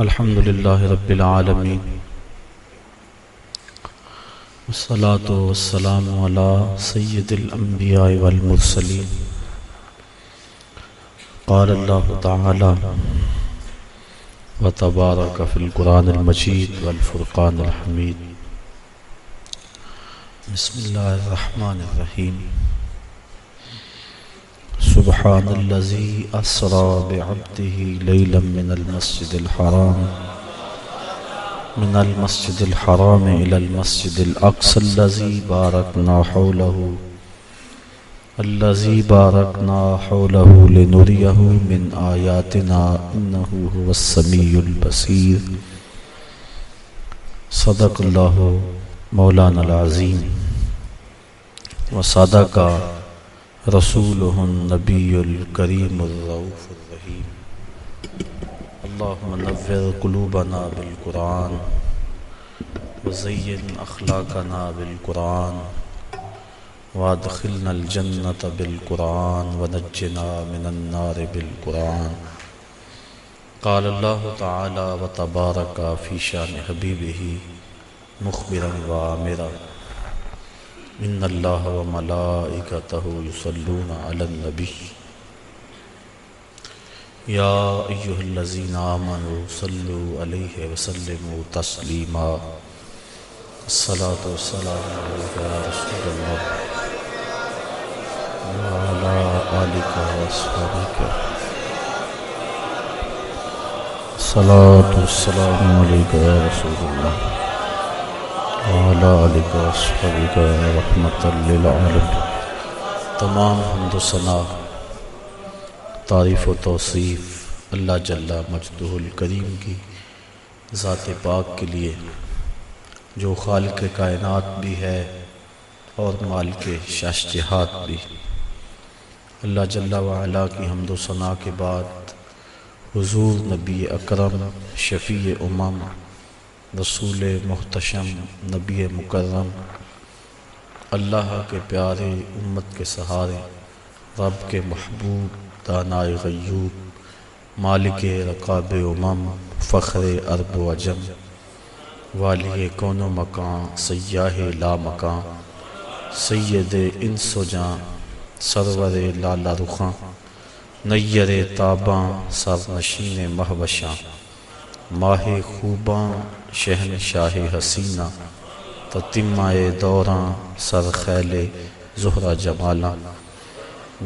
الحمد لله رب العالمين والصلاة والسلام على سيد الأنبياء والمرسلين. قال الله تعالى وتبارك في القرآن المجيد والفرقان الحميد. بسم الله الرحمن الرحيم. سبحان الذي أسرى بعبده ليلا من المسجد الحرام إلى المسجد الأقصى الذي باركنا حوله لنريه من آياتنا إنه هو السميع البصير. صدق الله مولانا العظيم وصدق رسوله النبي الكريم الرؤوف الرحيم. اللهم نور قلوبنا بالقرآن وزين أخلاقنا بالقرآن وادخلنا الجنة بالقرآن ونجنا من النار بالقرآن. قال الله تعالى وتبارك في شان حبيبه مخبرا وآمرا إن الله وملائكته يصلون على النبي يا أيها الذين آمنوا صلوا عليه وسلموا تسليما. الصلاة والسلام عليك يا رسول الله وعلى آلك وأصحابك. الصلاة والسلام عليك يا رسول الله وعلى آلك وأصحابك رحمة للعالمين. تمام حمد و ثنا، تعریف و توصیف اللہ جل مجدہ الکریم کی ذات پاک کے لیے، جو خالق کائنات بھی ہے اور مالک شش جہات بھی. اللہ جل وعلا کی حمد و ثنا کے بعد حضور نبی اکرم شفیع امم رسول محتشم نبی مکرم اللہ کے پیارے امت کے سہارے رب کے محبوب دانائے غیوب مالک رقاب امم فخر عرب و عجم والی کون و مکان سیاہ لا مکان سید انس و جاں سرور لالا رخاں نیر تاباں سرنشین مہوشاں ماہ خوباں شہنشاہ حسینہ تتمہ دوراں سر خیل زہرہ جمالاں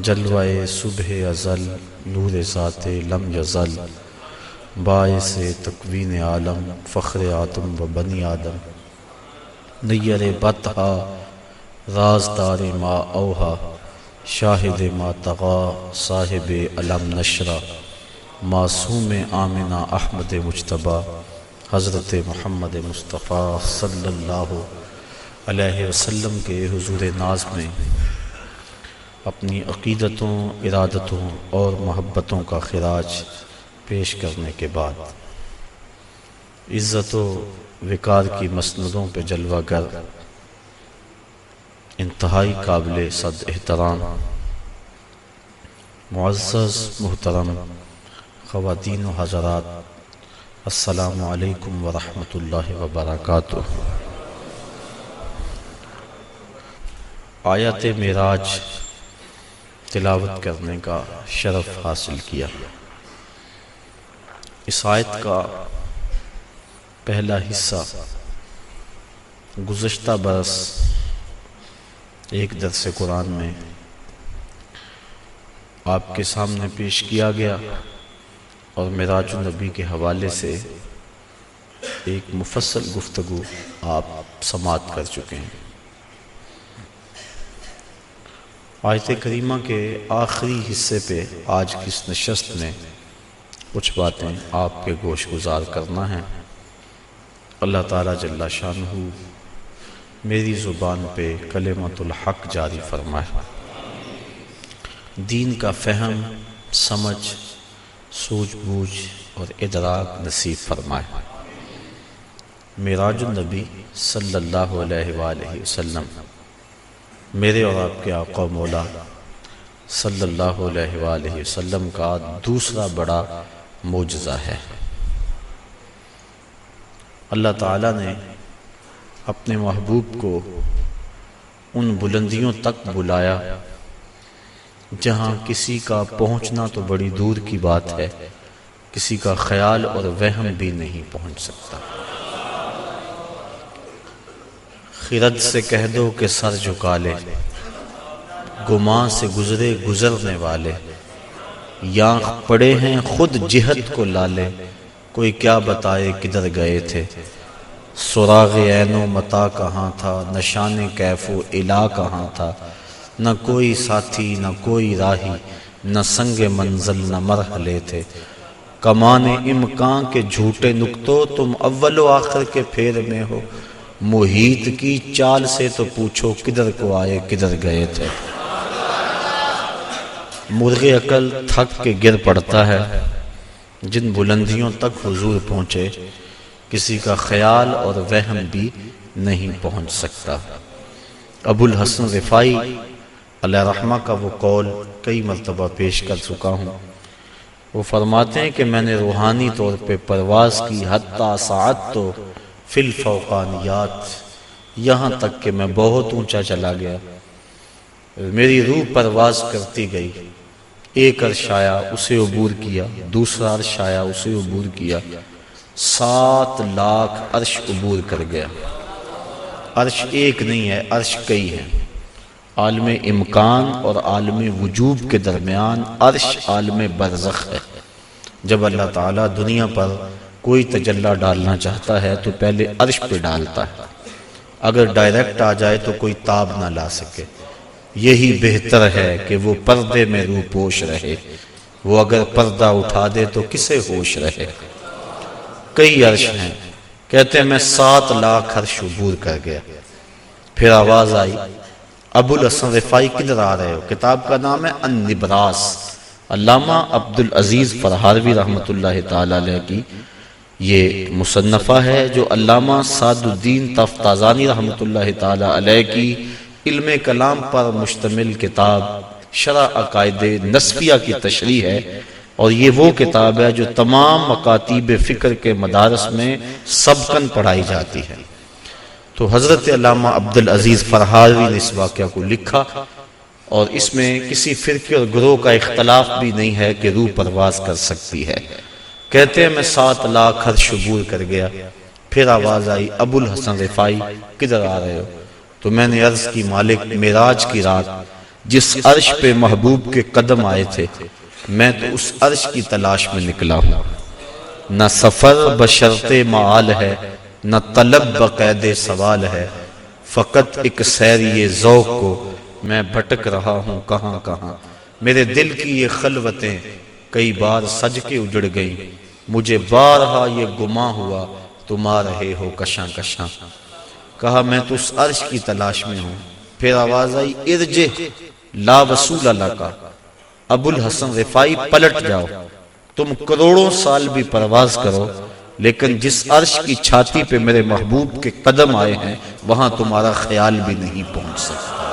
جلوہ صبح ازل نور ذات لم یزل باعث تکوین عالم فخر آدم و بنی آدم نیر بطحا رازدار ما اوہا شاہد ما تغا صاحب علم نشرہ معصوم آمنہ احمد مجتبیٰ حضرت محمد مصطفیٰ صلی اللہ علیہ وسلم کے حضور ناز میں اپنی عقیدتوں، ارادتوں اور محبتوں کا خراج پیش کرنے کے بعد عزت و وقار کی مسندوں پہ جلوہ گر انتہائی قابل صد احترام معزز محترم خواتین و حضرات، السلام علیکم ورحمۃ اللہ وبرکاتہ. آیت معراج تلاوت کرنے کا شرف حاصل کیا. اس آیت کا پہلا حصہ گزشتہ برس ایک درس قرآن میں آپ کے سامنے پیش کیا گیا اور معراج النبی کے حوالے سے ایک مفصل گفتگو آپ سماعت کر چکے ہیں. آیت کریمہ کے آخری حصے پہ آج کی اس نشست میں کچھ باتیں آپ کے گوش گزار کرنا ہے. اللہ تعالیٰ جل شانہ میری زبان پہ کلمۃ الحق جاری فرمائے، دین کا فہم، سمجھ، سوجھ بوجھ اور ادراک نصیب فرمائے. معراج النبی صلی اللہ علیہ وآلہ وسلم میرے اور آپ کے آقا مولا صلی اللہ علیہ وآلہ وسلم کا دوسرا بڑا معجزہ ہے. اللہ تعالیٰ نے اپنے محبوب کو ان بلندیوں تک بلایا جہاں کسی کا پہنچنا تو بڑی دور کی بات ہے، کسی کا خیال اور وہم بھی نہیں پہنچ سکتا۔ خرد سے کہہ دو کہ سر جھکا لے، گمان سے گزرے گزرنے والے، یاں پڑے ہیں خود جہت کو لالے، کوئی کیا بتائے کدھر گئے تھے، سراغ عین و متا کہاں تھا، نشان کیف و الا کہاں تھا، نہ کوئی ساتھی نہ کوئی راہی، نہ سنگ منزل نہ مرحلے تھے، کمان امکان کے جھوٹے نکتوں، تم اول و آخر کے پھیر میں ہو، محیط کی چال سے تو پوچھو کدھر کو آئے کدھر گئے تھے۔ مرغ عقل تھک کے گر پڑتا ہے، جن بلندیوں تک حضور پہنچے کسی کا خیال اور وہم بھی نہیں پہنچ سکتا۔ ابو الحسن رفاعی علیہ رحمہ کا وہ قول کئی مرتبہ پیش کر چکا ہوں۔ وہ فرماتے ہیں کہ میں نے روحانی طور پہ پرواز کی، حتی ساعت تو فی الفوقانیات، یہاں تک کہ میں بہت اونچا چلا گیا، میری روح پرواز کرتی گئی، ایک عرش آیا اسے عبور کیا، دوسرا عرش آیا اسے عبور کیا، 7 لاکھ عرش عبور کر گیا۔ عرش ایک نہیں ہے، عرش کئی ہیں۔ عالم امکان اور عالم وجوب کے درمیان عرش عالم برزخ ہے۔ جب اللہ تعالیٰ دنیا پر کوئی تجلی ڈالنا چاہتا ہے تو پہلے عرش پہ ڈالتا ہے، اگر ڈائریکٹ آ جائے تو کوئی تاب نہ لا سکے۔ یہی بہتر ہے کہ وہ پردے میں روح پوش رہے، وہ اگر پردہ اٹھا دے تو کسے ہوش رہے۔ کئی عرش ہیں، کہتے ہیں میں 7 لاکھ عرش عبور کر گیا۔ پھر آواز آئی ابو الحسن رفاعی کدھر آ رہے ہو؟ کتاب کا نام ہے النبراس، علامہ عبدالعزیز فرہاروی رحمۃ اللہ تعالی علیہ کی یہ مصنفہ ہے، جو علامہ سعد الدین تفتازانی رحمۃ اللہ تعالی علیہ کی علم کلام پر مشتمل کتاب شرح عقائد نسبیہ کی تشریح ہے، اور یہ وہ کتاب ہے جو تمام مکاتیب فکر کے مدارس میں سبقاً پڑھائی جاتی ہے۔ تو حضرت علامہ عبدالعزیز فرہاروی نے اس واقعہ کو لکھا، اور اس میں کسی فرقے اور گروہ کا اختلاف بھی نہیں ہے کہ روح پرواز کر سکتی ہے۔ کہتے ہیں میں 7 لاکھ عرش عبور کر گیا۔ پھر آواز آئی ابو الحسن رفاعی کدھر آ رہے ہو؟ تو میں نے عرض کی مالک معراج کی رات جس عرش پہ محبوب کے قدم آئے تھے، میں تو اس عرش کی تلاش میں نکلا ہوں۔ نہ سفر بشرط معال ہے، نہ طلب بقید سوال ہے، فقط ایک سیر یہ ذوق کو میں بھٹک رہا ہوں کہاں کہاں۔ میرے دل کی یہ خلوتیں کئی بار سج کے اجڑ گئیں، مجھے بارہا یہ گماں ہوا تم آ رہے ہو کشاں کشاں۔ کہا میں تو اس عرش کی تلاش میں ہوں۔ پھر آواز آئی ارجع لا وصول لک، ابو الحسن رفاعی پلٹ جاؤ، تم کروڑوں سال بھی پرواز کرو، لیکن جس عرش کی چھاتی پہ میرے محبوب کے قدم آئے ہیں وہاں تمہارا خیال بھی نہیں پہنچ سکتا۔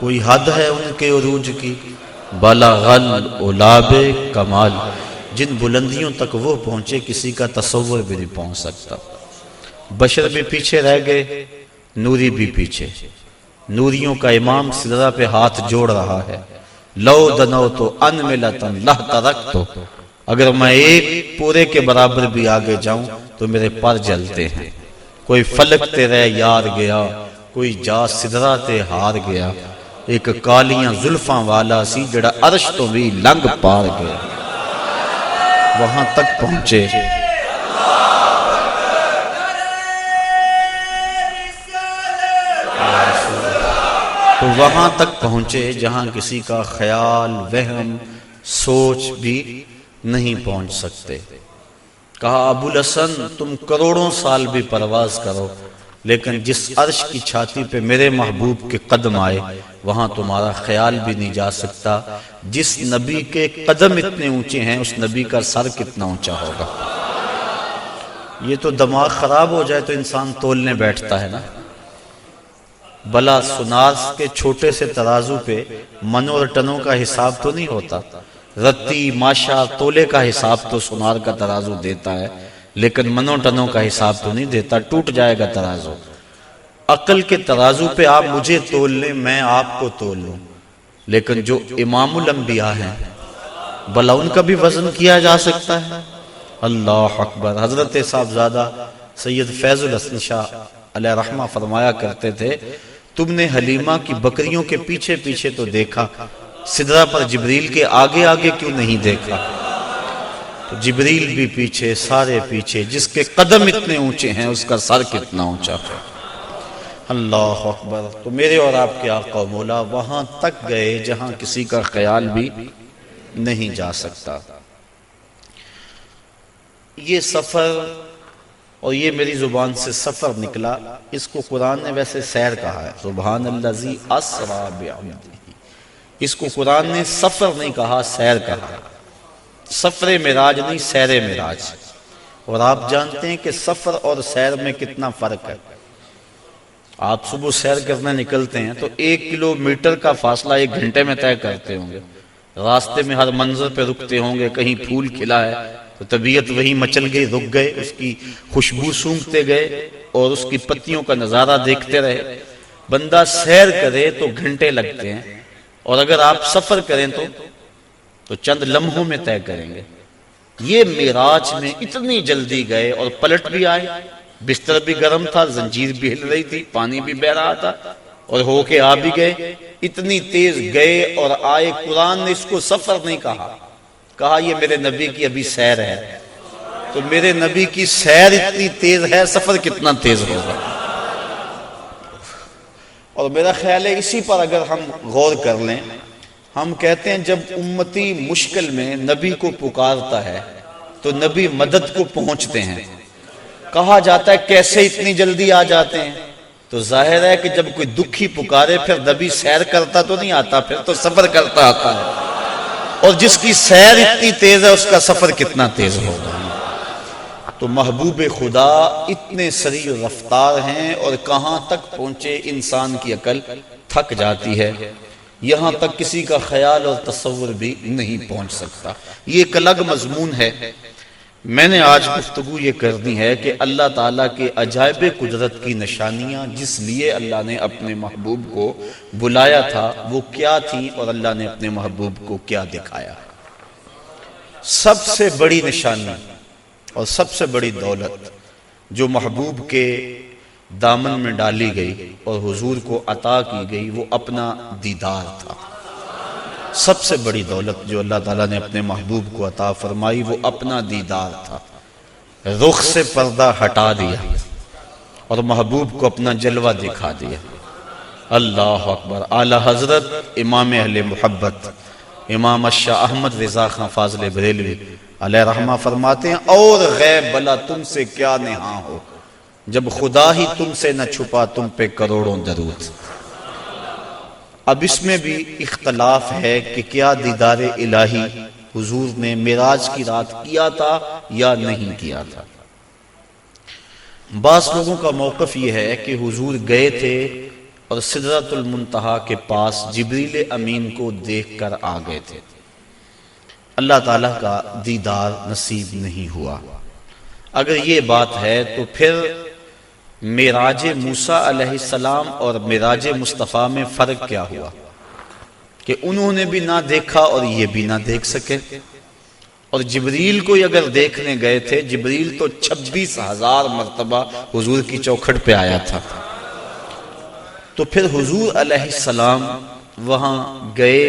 کوئی حد ہے ان کے عروج کی، بلغ العلاب کمال، جن بلندیوں تک وہ پہنچے کسی کا تصور بھی نہیں پہنچ سکتا۔ بشر بھی پیچھے رہ گئے، نوری بھی پیچھے۔ نوریوں کا امام سدرہ پہ ہاتھ جوڑ رہا ہے، لو دنو تو ان ملتن لہ ترکتو، اگر میں ایک پورے کے برابر بھی آگے جاؤں تو میرے پر جلتے ہیں۔ کوئی فلک تے رہ یار گیا، کوئی جا سدرہ تے ہار گیا، ایک کالیاں زلفاں والا سی جڑا عرش تو بھی لنگ پار گیا۔ وہاں تک پہنچے تو وہاں تک پہنچے جہاں کسی کا خیال، وہم، سوچ بھی نہیں پہنچ سکتے۔ کہا ابو الحسن تم کروڑوں سال بھی پرواز کرو، لیکن جس عرش کی چھاتی پہ میرے محبوب کے قدم آئے وہاں تمہارا خیال بھی نہیں جا سکتا۔ جس نبی کے قدم اتنے اونچے ہیں اس نبی کا سر کتنا اونچا ہوگا۔ یہ تو دماغ خراب ہو جائے تو انسان تولنے بیٹھتا ہے نا۔ بلا سنار کے چھوٹے سے ترازو پہ منوں اور ٹنوں کا حساب تو نہیں ہوتا، رتی ماشا تولے کا حساب تو سنار کا ترازو دیتا ہے، لیکن منوں ٹنوں کا حساب تو نہیں دیتا، ٹوٹ جائے گا ترازو۔ عقل کے ترازو پہ آپ مجھے تول لیں، میں آپ کو تول لوں، لیکن جو امام الانبیاء ہیں بھلا ان کا بھی وزن کیا جا سکتا ہے؟ اللہ اکبر۔ حضرت صاحبزادہ سید فیض الحسن شاہ علیہ رحمہ فرمایا کرتے تھے، تم نے حلیمہ کی بکریوں کے پیچھے پیچھے تو دیکھا، سدرہ پر جبریل کے آگے آگے کیوں نہیں دیکھا؟ تو جبریل بھی پیچھے، سارے پیچھے، جس کے قدم اتنے اونچے ہیں اس کا سر کتنا اونچا ہے۔ اللہ اکبر۔ تو میرے اور آپ کے آقا و مولا وہاں تک گئے جہاں کسی کا خیال بھی نہیں جا سکتا۔ یہ سفر، اور یہ میری زبان سے سفر نکلا، اس کو قرآن نے ویسے سیر کہا ہے، سبحان الذی اسریٰ بعبدہ۔ اس کو قرآن نے سفر نہیں کہا، سیر کہا۔ سفر معراج نہیں، سیر معراج۔ اور آپ جانتے ہیں کہ سفر اور سیر میں کتنا فرق ہے۔ آپ صبح سیر کرنے نکلتے ہیں تو 1 کلومیٹر کا فاصلہ 1 گھنٹے میں طے کرتے ہوں گے، راستے میں ہر منظر پہ رکتے ہوں گے، کہیں پھول کھلا ہے تو طبیعت وہی مچل گئی، رک گئے، اس کی خوشبو سونگھتے گئے اور اس کی پتیوں کا نظارہ دیکھتے رہے۔ بندہ سیر کرے تو گھنٹے لگتے ہیں، اور اگر آپ سفر کریں تو چند لمحوں میں طے کریں گے۔ یہ معراج میں اتنی جلدی گئے اور پلٹ بھی آئے، بستر بھی گرم تھا، زنجیر بھی ہل رہی تھی، پانی بھی بہ رہا تھا، اور ہو کے آ بھی گئے۔ اتنی تیز گئے اور آئے۔ قرآن نے اس کو سفر نہیں کہا یہ میرے نبی کی ابھی سیر ہے۔ تو میرے نبی کی سیر اتنی تیز ہے، سفر کتنا تیز ہوگا۔ اور میرا خیال ہے اسی پر اگر ہم غور کر لیں، ہم کہتے ہیں جب امتی مشکل میں نبی کو پکارتا ہے تو نبی مدد کو پہنچتے ہیں۔ کہا جاتا ہے کیسے اتنی جلدی آ جاتے ہیں؟ تو ظاہر ہے کہ جب کوئی دکھی پکارے پھر نبی سیر کرتا تو نہیں آتا، پھر تو سفر کرتا آتا ہے۔ اور جس کی سیر اتنی تیز ہے اس کا سفر کتنا تیز ہوگا۔ تو محبوب خدا اتنے سریع رفتار ہیں، اور کہاں تک پہنچے انسان کی عقل تھک جاتی ہے، یہاں تک کسی کا خیال اور تصور بھی نہیں پہنچ سکتا۔ یہ ایک الگ مضمون ہے۔ میں نے آج گفتگو یہ کرنی ہے کہ اللہ تعالیٰ کے عجائب قدرت کی نشانیاں جس لیے اللہ نے اپنے محبوب کو بلایا تھا وہ کیا تھیں، اور اللہ نے اپنے محبوب کو کیا دکھایا۔ سب سے بڑی نشانی اور سب سے بڑی دولت جو محبوب کے دامن میں ڈالی گئی اور حضور کو عطا کی گئی وہ اپنا دیدار تھا۔ سب سے بڑی دولت جو اللہ تعالیٰ نے اپنے محبوب کو عطا فرمائی وہ اپنا دیدار تھا۔ رخ سے پردہ ہٹا دیا اور محبوب کو اپنا جلوہ دکھا دیا۔ اللہ اکبر۔ اعلی حضرت امام اہل محبت امام الشاہ احمد رضا خان فاضل بریلوی علیہ رحمہ فرماتے ہیں، اور غیب بلا تم سے کیا نہاں ہو، جب خدا ہی تم سے نہ چھپا تم پہ کروڑوں درود۔ اب اس میں بھی اختلاف ہے کہ کیا دیدار الہی حضور نے معراج کی رات کیا تھا یا نہیں کیا تھا۔ بعض لوگوں کا موقف یہ ہے کہ حضور گئے تھے اور سدرۃ المنتہا کے پاس جبریل امین کو دیکھ کر آ گئے تھے، اللہ تعالیٰ کا دیدار نصیب نہیں ہوا۔ اگر یہ بات ہے تو پھر معراج موسیٰ علیہ السلام اور معراج مصطفیٰ میں فرق کیا ہوا کہ انہوں نے بھی نہ دیکھا اور یہ بھی نہ دیکھ سکے؟ اور جبریل کو اگر دیکھنے گئے تھے، جبریل تو 26,000 مرتبہ حضور کی چوکھٹ پہ آیا تھا، تو پھر حضور علیہ السلام وہاں گئے۔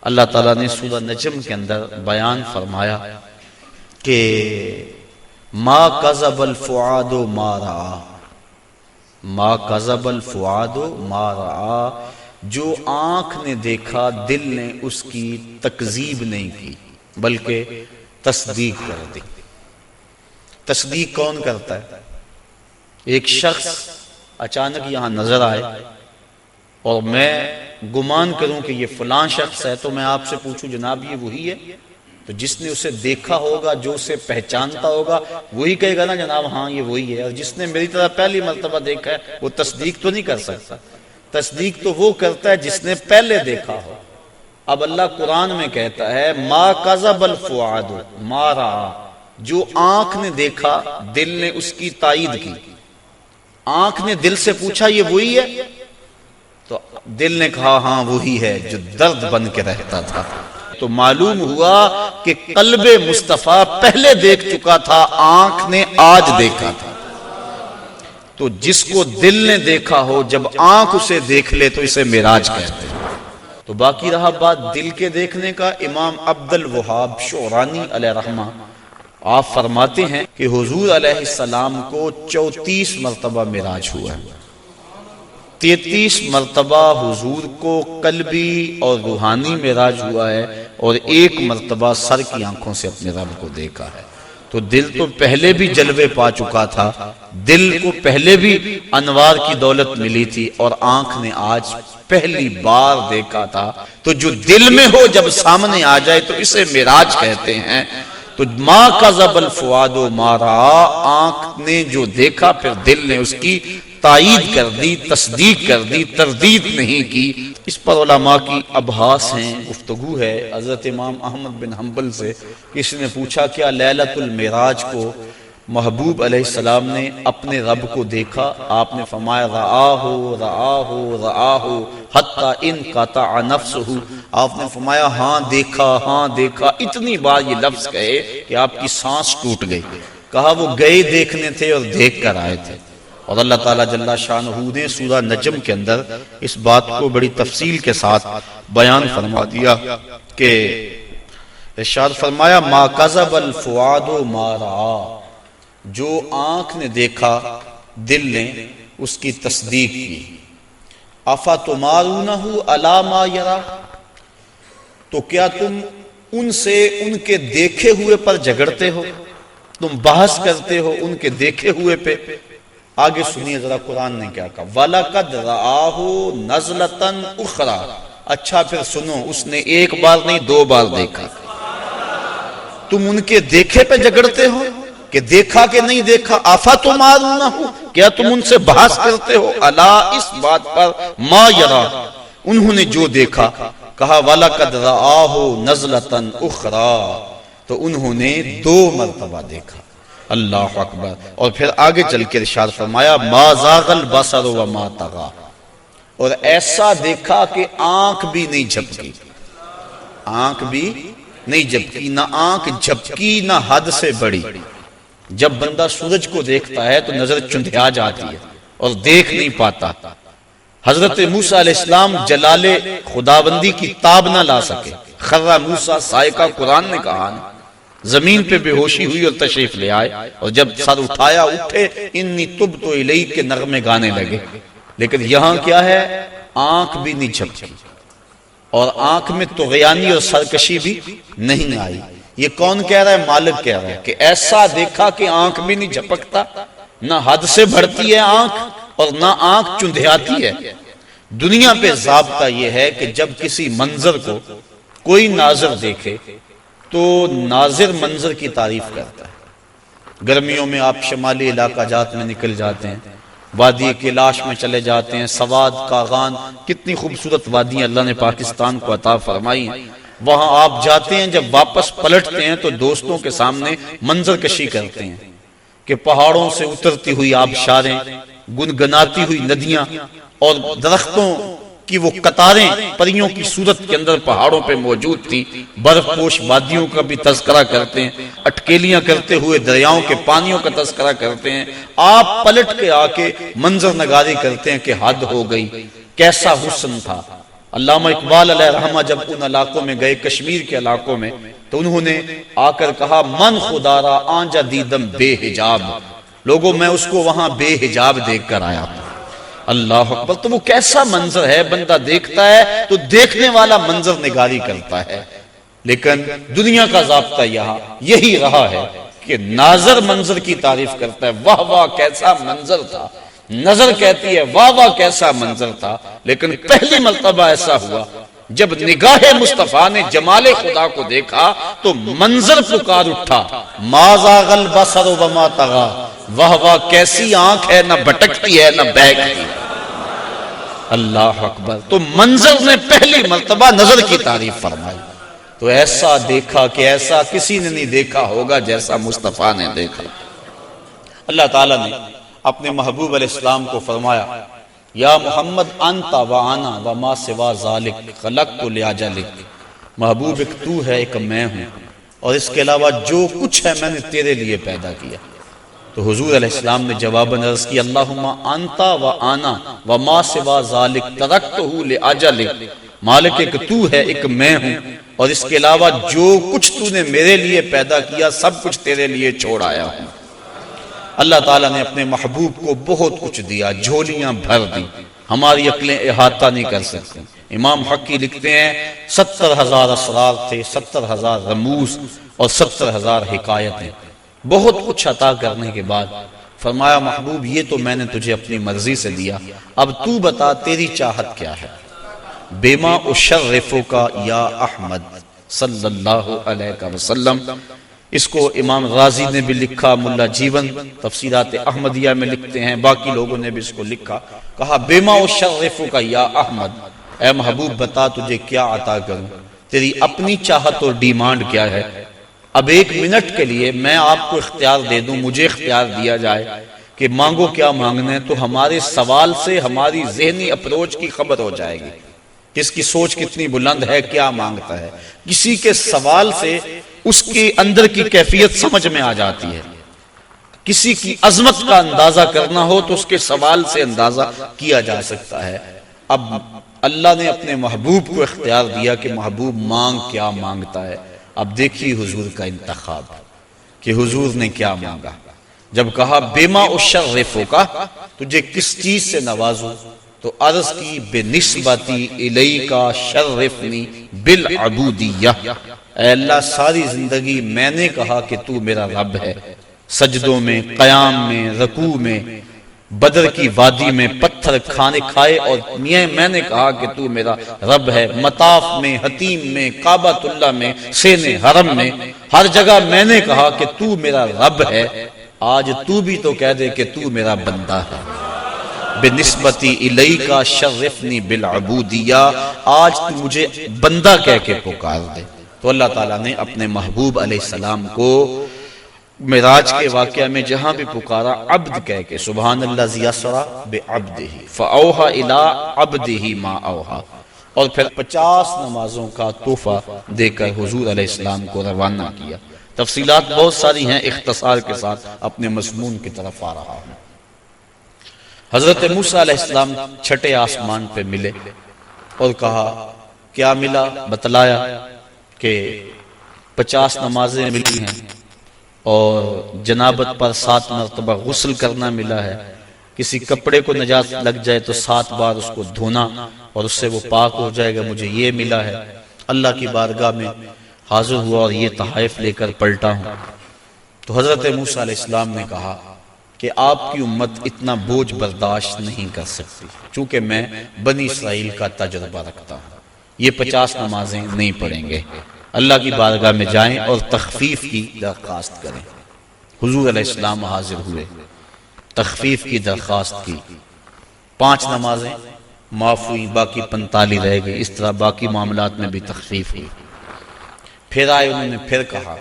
اللہ تعالیٰ نے سورہ نجم کے اندر بیان فرمایا کہ ما کذب الفؤاد ما رأى، ما کذب الفؤاد ما رأى، جو آنکھ نے دیکھا دل نے اس کی تکذیب نہیں کی بلکہ تصدیق کر دی۔ تصدیق کون کرتا ہے؟ ایک شخص اچانک یہاں نظر آئے اور میں گمان کروں کہ یہ فلاں شخص ہے، تو میں آپ سے پوچھوں جناب یہ وہی ہے؟ تو جس نے اسے دیکھا ہوگا، جو اسے پہچانتا ہوگا، وہی کہے گا نا جناب ہاں یہ وہی ہے۔ اور جس نے میری طرح پہلی مرتبہ دیکھا ہے وہ تصدیق تو نہیں کر سکتا۔ تصدیق تو وہ کرتا ہے جس نے پہلے دیکھا ہو۔ اب اللہ قرآن میں کہتا ہے ما کذب الفؤاد ما رأى، جو آنکھ نے دیکھا دل نے اس کی تائید کی. آنکھ نے دل سے پوچھا یہ وہی ہے؟ تو دل نے کہا ہاں وہی ہے جو درد بن کے رہتا تھا. تو معلوم ہوا کہ قلب مصطفیٰ پہلے دیکھ چکا تھا، آنکھ نے آج دیکھا تھا. تو جس کو دل نے دیکھا ہو جب آنکھ اسے دیکھ لے تو اسے معراج کہتے ہیں. تو باقی رہا بات دل کے دیکھنے کا. امام عبد الوہاب شعرانی علیہ رحمہ آپ فرماتے ہیں کہ حضور علیہ السلام کو 34 مرتبہ معراج ہوا ہے. 33 مرتبہ حضور کو قلبی اور روحانی معراج ہوا ہے اور 1 مرتبہ سر کی آنکھوں سے اپنے رب کو دیکھا ہے. تو دل تو پہلے بھی جلوے پا چکا تھا، دل کو پہلے بھی انوار کی دولت ملی تھی، اور آنکھ نے آج پہلی بار دیکھا تھا. تو جو دل میں ہو جب سامنے آ جائے تو اسے معراج کہتے ہیں. تو ما کذب الفؤاد ما رأى، آنکھ نے جو دیکھا پھر دل نے اس کی تائید کر دی، تصدیق کر دی، تردید نہیں کی. اس پر علماء کی ابحاث ہیں، گفتگو ہے. حضرت امام احمد بن حنبل سے کسی نے پوچھا کیا لیلۃ المعراج کو محبوب علیہ السلام نے اپنے رب کو دیکھا؟ آپ نے فرمایا رآہ رآہ رآہ حتی انقطع نفسہ. آپ نے فرمایا ہاں دیکھا ہاں دیکھا. اتنی بار یہ لفظ کہے کہ آپ کی سانس ٹوٹ گئی. کہا وہ گئے دیکھنے تھے اور دیکھ کر آئے تھے. اور اللہ تعالیٰ جل شانہ نے سورہ نجم کے اندر اس بات کو بڑی تفصیل کے ساتھ بیان فرما دیا کہ ارشاد فرمایا ما کذب الفؤاد ما رأى، جو آنکھ نے دیکھا دل نے اس کی تصدیق کی. افتمارونہ علی ما یری، تو کیا تم ان سے ان کے دیکھے ہوئے پر جھگڑتے ہو، تم بحث کرتے ہو ان کے دیکھے ہوئے پہ. آگے سنیے ذرا قرآن نے کیا کہا. وَلَقَدْ رَآهُ نَزْلَةً أُخْرَى. اچھا پھر سنو، اس نے 1 بار نہیں 2 بار دیکھا. تم ان کے دیکھے پہ جھگڑتے ہو کہ دیکھا کہ نہیں دیکھا. افتمارونہ، کیا تم ان سے بحث کرتے ہو الا اس بات پر ما یرا، انہوں نے جو دیکھا. کہا وَلَقَدْ رَآهُ نَزْلَةً أُخْرَى، تو انہوں نے 2 مرتبہ دیکھا. اللہ اکبر. اور پھر آگے چل کے ارشاد فرمایا ما زاغ البصر وما طغى، اور ایسا دیکھا کہ آنکھ بھی نہیں جھپکی. آنکھ بھی نہیں جھپکی، نہ آنکھ جھپکی نہ حد سے بڑی. جب بندہ سورج کو دیکھتا ہے تو نظر چندھیا جاتی ہے اور دیکھ نہیں پاتا. حضرت موسیٰ علیہ السلام جلال خداوندی کی تاب نہ لا سکے. خرّ موسیٰ صاعقہ، قرآن نے کہا نا، زمین پہ بے ہوشی ہوئی اور تشریف لے آئے، اور جب سر اٹھایا اٹھے انی تبت الیک کے نغمے گانے لگے. لیکن یہاں کیا ہے، آنکھ بھی نہیں جھپکی اور آنکھ میں طغیانی اور سرکشی بھی نہیں آئی. یہ کون کہہ رہا ہے؟ مالک کہہ رہا ہے کہ ایسا دیکھا کہ آنکھ بھی نہیں جھپکتا، نہ حد سے بڑھتی ہے آنکھ اور نہ آنکھ چندھیاتی ہے. دنیا پہ ضابطہ یہ ہے کہ جب کسی منظر کو کوئی ناظر دیکھے تو ناظر منظر کی تعریف کرتا ہے. گرمیوں میں آپ شمالی علاقہ جات میں نکل جاتے ہیں، وادی کیلاش میں چلے جاتے ہیں، سواد کاغان، کتنی خوبصورت وادیاں اللہ نے پاکستان کو عطا فرمائی ہیں. وہاں آپ جاتے ہیں، جب واپس پلٹتے ہیں تو دوستوں کے سامنے منظر کشی کرتے ہیں کہ پہاڑوں سے اترتی ہوئی آبشاریں، گنگناتی ہوئی ندیاں اور درختوں کی وہ قطاریں پریوں کی صورت کے اندر پہاڑوں پہ موجود تھی. برف پوش وادیوں کا بھی تذکرہ کرتے ہیں، اٹکیلیاں کرتے ہوئے دریاؤں کے پانیوں کا تذکرہ کرتے ہیں. آپ پلٹ کے آ کے منظر نگاری کرتے ہیں کہ حد ہو گئی، کیسا حسن تھا. علامہ اقبال علیہ رحمہ جب ان علاقوں میں گئے، کشمیر کے علاقوں میں، تو انہوں نے آ کر کہا من خدا را آنجا دیدم بے حجاب، لوگوں میں اس کو وہاں بے حجاب دیکھ کر آیا. اللہ اکبر. تو وہ کیسا منظر ہے، بندہ دیکھتا ہے تو دیکھنے والا منظر نگاری کرتا ہے. لیکن دنیا کا ضابطہ یہاں یہی رہا ہے کہ ناظر منظر کی تعریف کرتا ہے، واہ واہ کیسا منظر تھا. نظر کہتی ہے واہ واہ کیسا منظر تھا. لیکن پہلی مرتبہ ایسا ہوا جب نگاہ مصطفیٰ نے جمال خدا کو دیکھا تو منظر پکار اٹھا ما زاغ البصر وما طغى، واہ واہ کیسی آنکھ ہے، نہ بھٹکتی ہے نہ بہکتی. اللہ اکبر. تو منظر نے پہلی مرتبہ نظر کی تعریف فرمائی. تو ایسا دیکھا کہ ایسا کسی نے نہیں دیکھا ہوگا جیسا مصطفیٰ نے دیکھا۔ اللہ تعالیٰ نے اپنے محبوب علیہ السلام کو فرمایا یا محمد انت و انا و ما سوا ذالک خلقت لاجلک، محبوب ایک تو ہے ایک میں ہوں، اور اس کے علاوہ جو کچھ ہے میں نے تیرے لیے پیدا کیا۔ تو حضور علیہ السلام نے جواباً عرض کی اللہم انت و انا و ما سوا ذالک ترکتہ لاجلک، مالک ایک تو ہے ایک میں ہوں، اور اس کے علاوہ جو کچھ تو نے میرے لیے پیدا کیا سب کچھ تیرے لیے چھوڑ آیا ہوں۔ اللہ تعالیٰ نے اپنے محبوب کو بہت کچھ دیا، جھولیاں بھر دی، ہماری عقلیں احاطہ نہیں کر سکتی۔ امام حقی لکھتے ہیں 70,000 اسرار تھے، 70,000 رموز اور 70,000 حکایتیں، بہت کچھ عطا کرنے کے بعد فرمایا محبوب یہ تو میں نے تجھے اپنی مرضی سے دیا، اب تو بتا تیری چاہت کیا ہے۔ بیما اشرفک یا احمد صلی اللہ علیہ وسلم، اس کو امام غازی نے بھی لکھا، ملا جیون تفسیرات احمدیہ میں لکھتے ہیں، باقی لوگوں نے بھی اس کو لکھا، کہا بیما اشرفک یا احمد، اے محبوب بتا تجھے کیا عطا کروں، تیری اپنی چاہت اور ڈیمانڈ کیا ہے۔ اب 1 منٹ کے لیے میں آپ کو اختیار دے دوں، مجھے اختیار دیا جائے کہ مانگو کیا مانگنا ہے، تو ہمارے سوال سے ہماری ذہنی اپروچ کی خبر ہو جائے گی، کس کی سوچ کتنی بلند ہے، کیا مانگتا ہے۔ کسی کے سوال سے اس کے اندر کی کیفیت سمجھ میں آ جاتی ہے، کسی کی عظمت کا اندازہ کرنا ہو تو اس کے سوال سے اندازہ کیا جا سکتا ہے۔ اب اللہ نے اپنے محبوب کو اختیار دیا کہ محبوب مانگ کیا مانگتا ہے۔ اب دیکھیے حضور کا انتخاب کہ حضور نے کیا مانگا۔ جب کہا بیما اشرفک، تجھے کس چیز سے نوازوں، تو عرض کی بنسبتی الیک شرفنی بالعبودیہ، اے اللہ ساری زندگی میں نے کہا کہ تو میرا رب ہے، سجدوں میں، قیام میں، رکوع میں، بدر کی وادی میں پتھر کھانے کھائے، اور میں نے کہا کہ تو میرا رب ہے، مطاف میں، حتیم میں، کعبۃ اللہ میں، سین حرم میں، ہر جگہ میں نے کہا کہ تو میرا رب ہے۔ آج تو بھی تو کہہ دے کہ تو میرا بندہ ہے۔ بنسبتی الیک شرفنی بالعبودیہ، آج تو مجھے بندہ کہہ کے پکار دے۔ تو اللہ تعالیٰ نے اپنے محبوب علیہ السلام کو معراج کے واقعہ میں جہاں بھی پکارا عبد کہہ کے، سبحان الذی اسری بعبدہ فاوحی الی عبدہ ما اوحی، اور پھر 50 نمازوں کا تحفہ دے کر حضور علیہ السلام کو روانہ کیا۔ تفصیلات بہت ساری ہیں، اختصار کے ساتھ اپنے مضمون کی طرف آ رہا ہوں۔ حضرت موسیٰ علیہ السلام چھٹے آسمان پہ ملے اور کہا کیا ملا، بتلایا کہ 50 نمازیں ملی ہیں، اور جنابت پر 7 مرتبہ غسل کرنا ملا ہے، کسی کپڑے کو نجاست لگ جائے تو 7 بار اس کو دھونا اور اس سے وہ پاک ہو جائے گا، مجھے یہ ملا ہے۔ اللہ کی بارگاہ میں حاضر ہوا اور یہ تحائف لے کر پلٹا ہوں۔ تو حضرت موسیٰ علیہ السلام نے کہا کہ آپ کی امت اتنا بوجھ برداشت نہیں کر سکتی، چونکہ میں بنی اسرائیل کا تجربہ رکھتا ہوں، یہ 50 نمازیں نہیں پڑھیں گے۔ اللہ کی بارگاہ میں جائیں اور تخفیف کی درخواست کریں۔ حضور علیہ السلام حاضر ہوئے، تخفیف کی درخواست کی، 5 نمازیں معاف ہوئی، باقی 45 رہ گئی، اس طرح باقی معاملات میں بھی تخفیف ہوئی۔ پھر آئے، انہوں نے پھر کہا،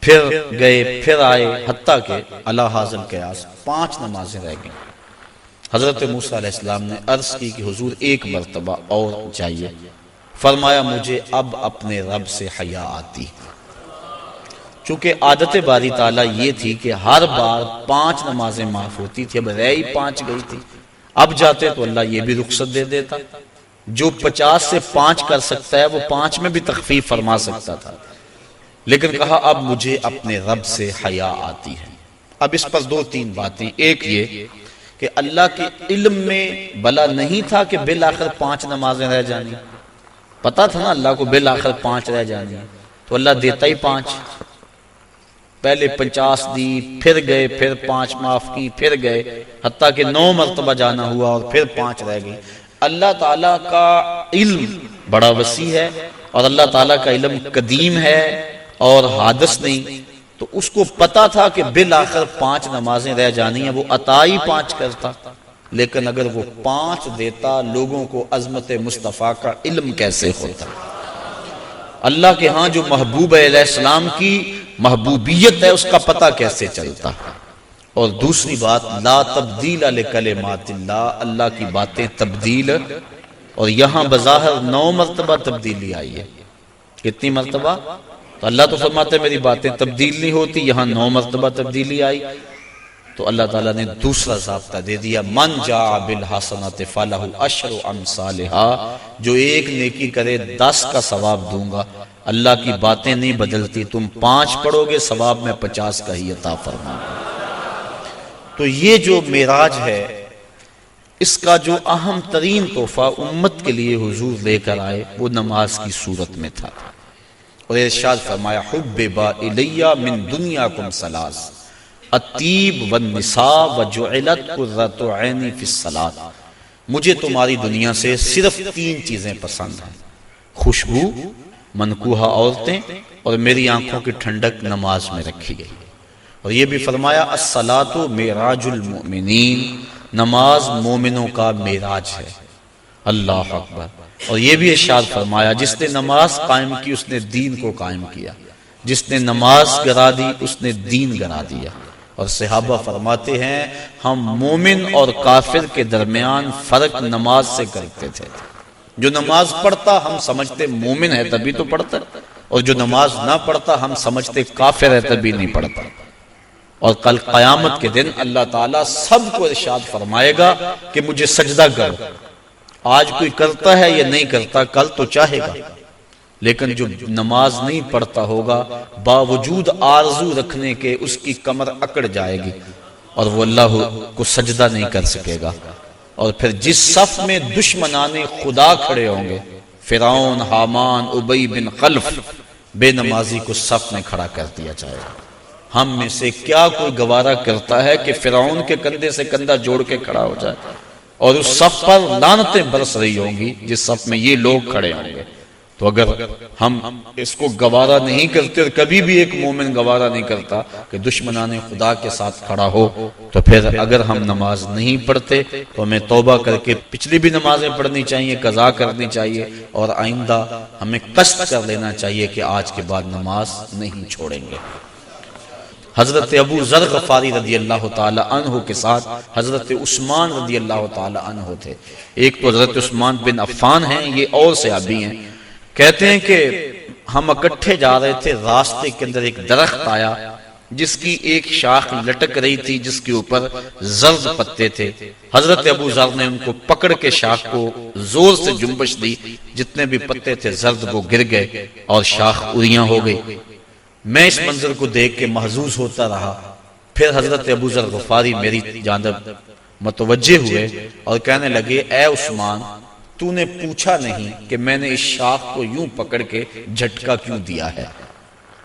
پھر گئے، پھر آئے، حتیٰ کہ اللہ حاضر قیاس 5 نمازیں رہ گئیں۔ حضرت موسیٰ علیہ السلام نے عرض کی کہ حضور 1 مرتبہ اور جائیے۔ فرمایا مجھے اب اپنے رب سے حیا آتی، چونکہ عادت باری تعالیٰ یہ تھی کہ ہر بار 5 نمازیں معاف ہوتی تھی، اب رہ ہی 5 گئی تھی، اب جاتے تو اللہ یہ بھی رخصت دے دیتا، جو 50 سے 5 کر سکتا ہے وہ 5 میں بھی تخفیف فرما سکتا تھا، لیکن کہا اب مجھے اپنے رب سے حیا آتی ہے۔ اب اس پر 2-3 باتیں، ایک یہ کہ اللہ کے علم میں بلا نہیں تھا کہ بالآخر 5 نمازیں رہ جانی، پتا تھا نا اللہ کو بالآخر 5 رہ جانی، تو اللہ دیتا ہی 5، پہلے 50 دی، پھر گئے، پھر 5 معاف کی، پھر گئے، حتیٰ کہ 9 مرتبہ جانا ہوا اور پھر 5 رہ گئی۔ اللہ تعالیٰ کا علم بڑا وسیع ہے، اور اللہ تعالیٰ کا علم قدیم ہے اور حادث نہیں، تو اس کو پتا تھا کہ بالآخر 5 نمازیں رہ جانی ہیں، وہ عطا ہی 5 کرتا، لیکن اگر وہ 5 دیتا لوگوں کو عظمت مصطفیٰ کا علم کیسے ہوتا۔ اللہ کے ہاں جو محبوب علیہ السلام کی محبوبیت ہے اس کا پتہ کیسے چلتا؟ اور دوسری بات، لا تبدیل لکلمات اللہ، اللہ کی باتیں تبدیل، اور یہاں بظاہر 9 مرتبہ تبدیلی آئی ہے. کتنی مرتبہ؟ تو اللہ تو فرماتے ہیں میری باتیں تبدیل نہیں ہوتی، یہاں 9 مرتبہ تبدیلی آئی. تو اللہ تعالیٰ نے دوسرا ضابطہ دے دیا، من جاء بالحسنۃ فلہ عشر امثالھا، جو ایک نیکی کرے 10 کا ثواب دوں گا. اللہ کی باتیں نہیں بدلتی، تم 5 پڑھو گے ثواب میں 50 کا ہی عطا فرماؤں گا. تو یہ جو معراج ہے اس کا جو اہم ترین تحفہ امت کے لیے حضور لے کر آئے وہ نماز کی صورت میں تھا. اور ارشاد فرمایا، حبب الی من دنیاکم ثلاث، الطیب والنساء وجعلت قرۃ عینی فی الصلاۃ، مجھے تمہاری دنیا سے صرف 3 چیزیں پسند ہیں، خوشبو، منکوحہ عورتیں، اور میری آنکھوں کی ٹھنڈک نماز میں رکھی گئی. اور یہ بھی فرمایا، الصلاۃ معراج المؤمنین، نماز مومنوں کا معراج ہے. اللہ اکبر. اور یہ بھی ارشاد فرمایا، جس نے نماز قائم کی اس نے دین کو قائم کیا، جس نے نماز گرا دی اس نے دین گرا دیا. اور صحابہ فرماتے ہیں ہم مومن اور کافر کے درمیان فرق نماز سے کرتے تھے. جو نماز پڑھتا ہم سمجھتے مومن ہے تبھی تو پڑھتا، اور جو نماز نہ پڑھتا ہم سمجھتے کافر ہے تبھی نہیں پڑھتا. اور کل قیامت کے دن اللہ تعالیٰ سب کو ارشاد فرمائے گا کہ مجھے سجدہ کرو. آج کوئی کرتا ہے یا نہیں کرتا، کل تو چاہے گا، لیکن جو نماز نہیں پڑھتا ہوگا باوجود آرزو رکھنے کے اس کی کمر اکڑ جائے گی اور وہ اللہ کو سجدہ نہیں کر سکے گا. اور پھر جس صف میں دشمنان خدا کھڑے ہوں گے، فرعون، حامان، ابی بن خلف، بے نمازی کو صف میں کھڑا کر دیا جائے گا. ہم میں سے کیا کوئی گوارا کرتا ہے کہ فرعون کے کندھے سے کندھا جوڑ کے کھڑا ہو جائے؟ اور اس صف پر لعنتیں برس رہی ہوں گی جس صف میں یہ لوگ کھڑے ہوں گے. تو اگر ہم اس کو گوارا نہیں کرتے، اور کبھی بھی ایک مومن گوارا نہیں کرتا کہ دشمنان خدا کے ساتھ کھڑا ہو، تو پھر اگر ہم نماز نہیں پڑھتے تو ہمیں توبہ کر کے پچھلی بھی نمازیں پڑھنی چاہیے، قضا کرنی چاہیے، اور آئندہ ہمیں قصد کر لینا چاہیے کہ آج کے بعد نماز نہیں چھوڑیں گے. حضرت ابو ذر غفاری رضی اللہ تعالی عنہ کے ساتھ حضرت عثمان رضی اللہ تعالی عنہ تھے. ایک تو حضرت عثمان بن عفان ہیں، یہ اور صحابی ہیں. کہتے ہیں کہ ہم اکٹھے جا رہے تھے، راستے کے اندر ایک درخت آیا جس کی ایک شاخ لٹک رہی تھی جس کے اوپر زرد پتے تھے. حضرت ابو ذر نے ان کو پکڑ کے شاخ کو زور سے جنبش دی، جتنے بھی پتے تھے زرد وہ گر گئے اور شاخ اریاں ہو گئی. میں اس منظر کو دیکھ کے محظوظ ہوتا رہا. پھر حضرت ابو ذر غفاری میری جانب متوجہ ہوئے اور کہنے لگے، اے عثمان، تو نے پوچھا نہیں کہ میں نے اس شاخ کو یوں پکڑ کے جھٹکا کیوں دیا ہے؟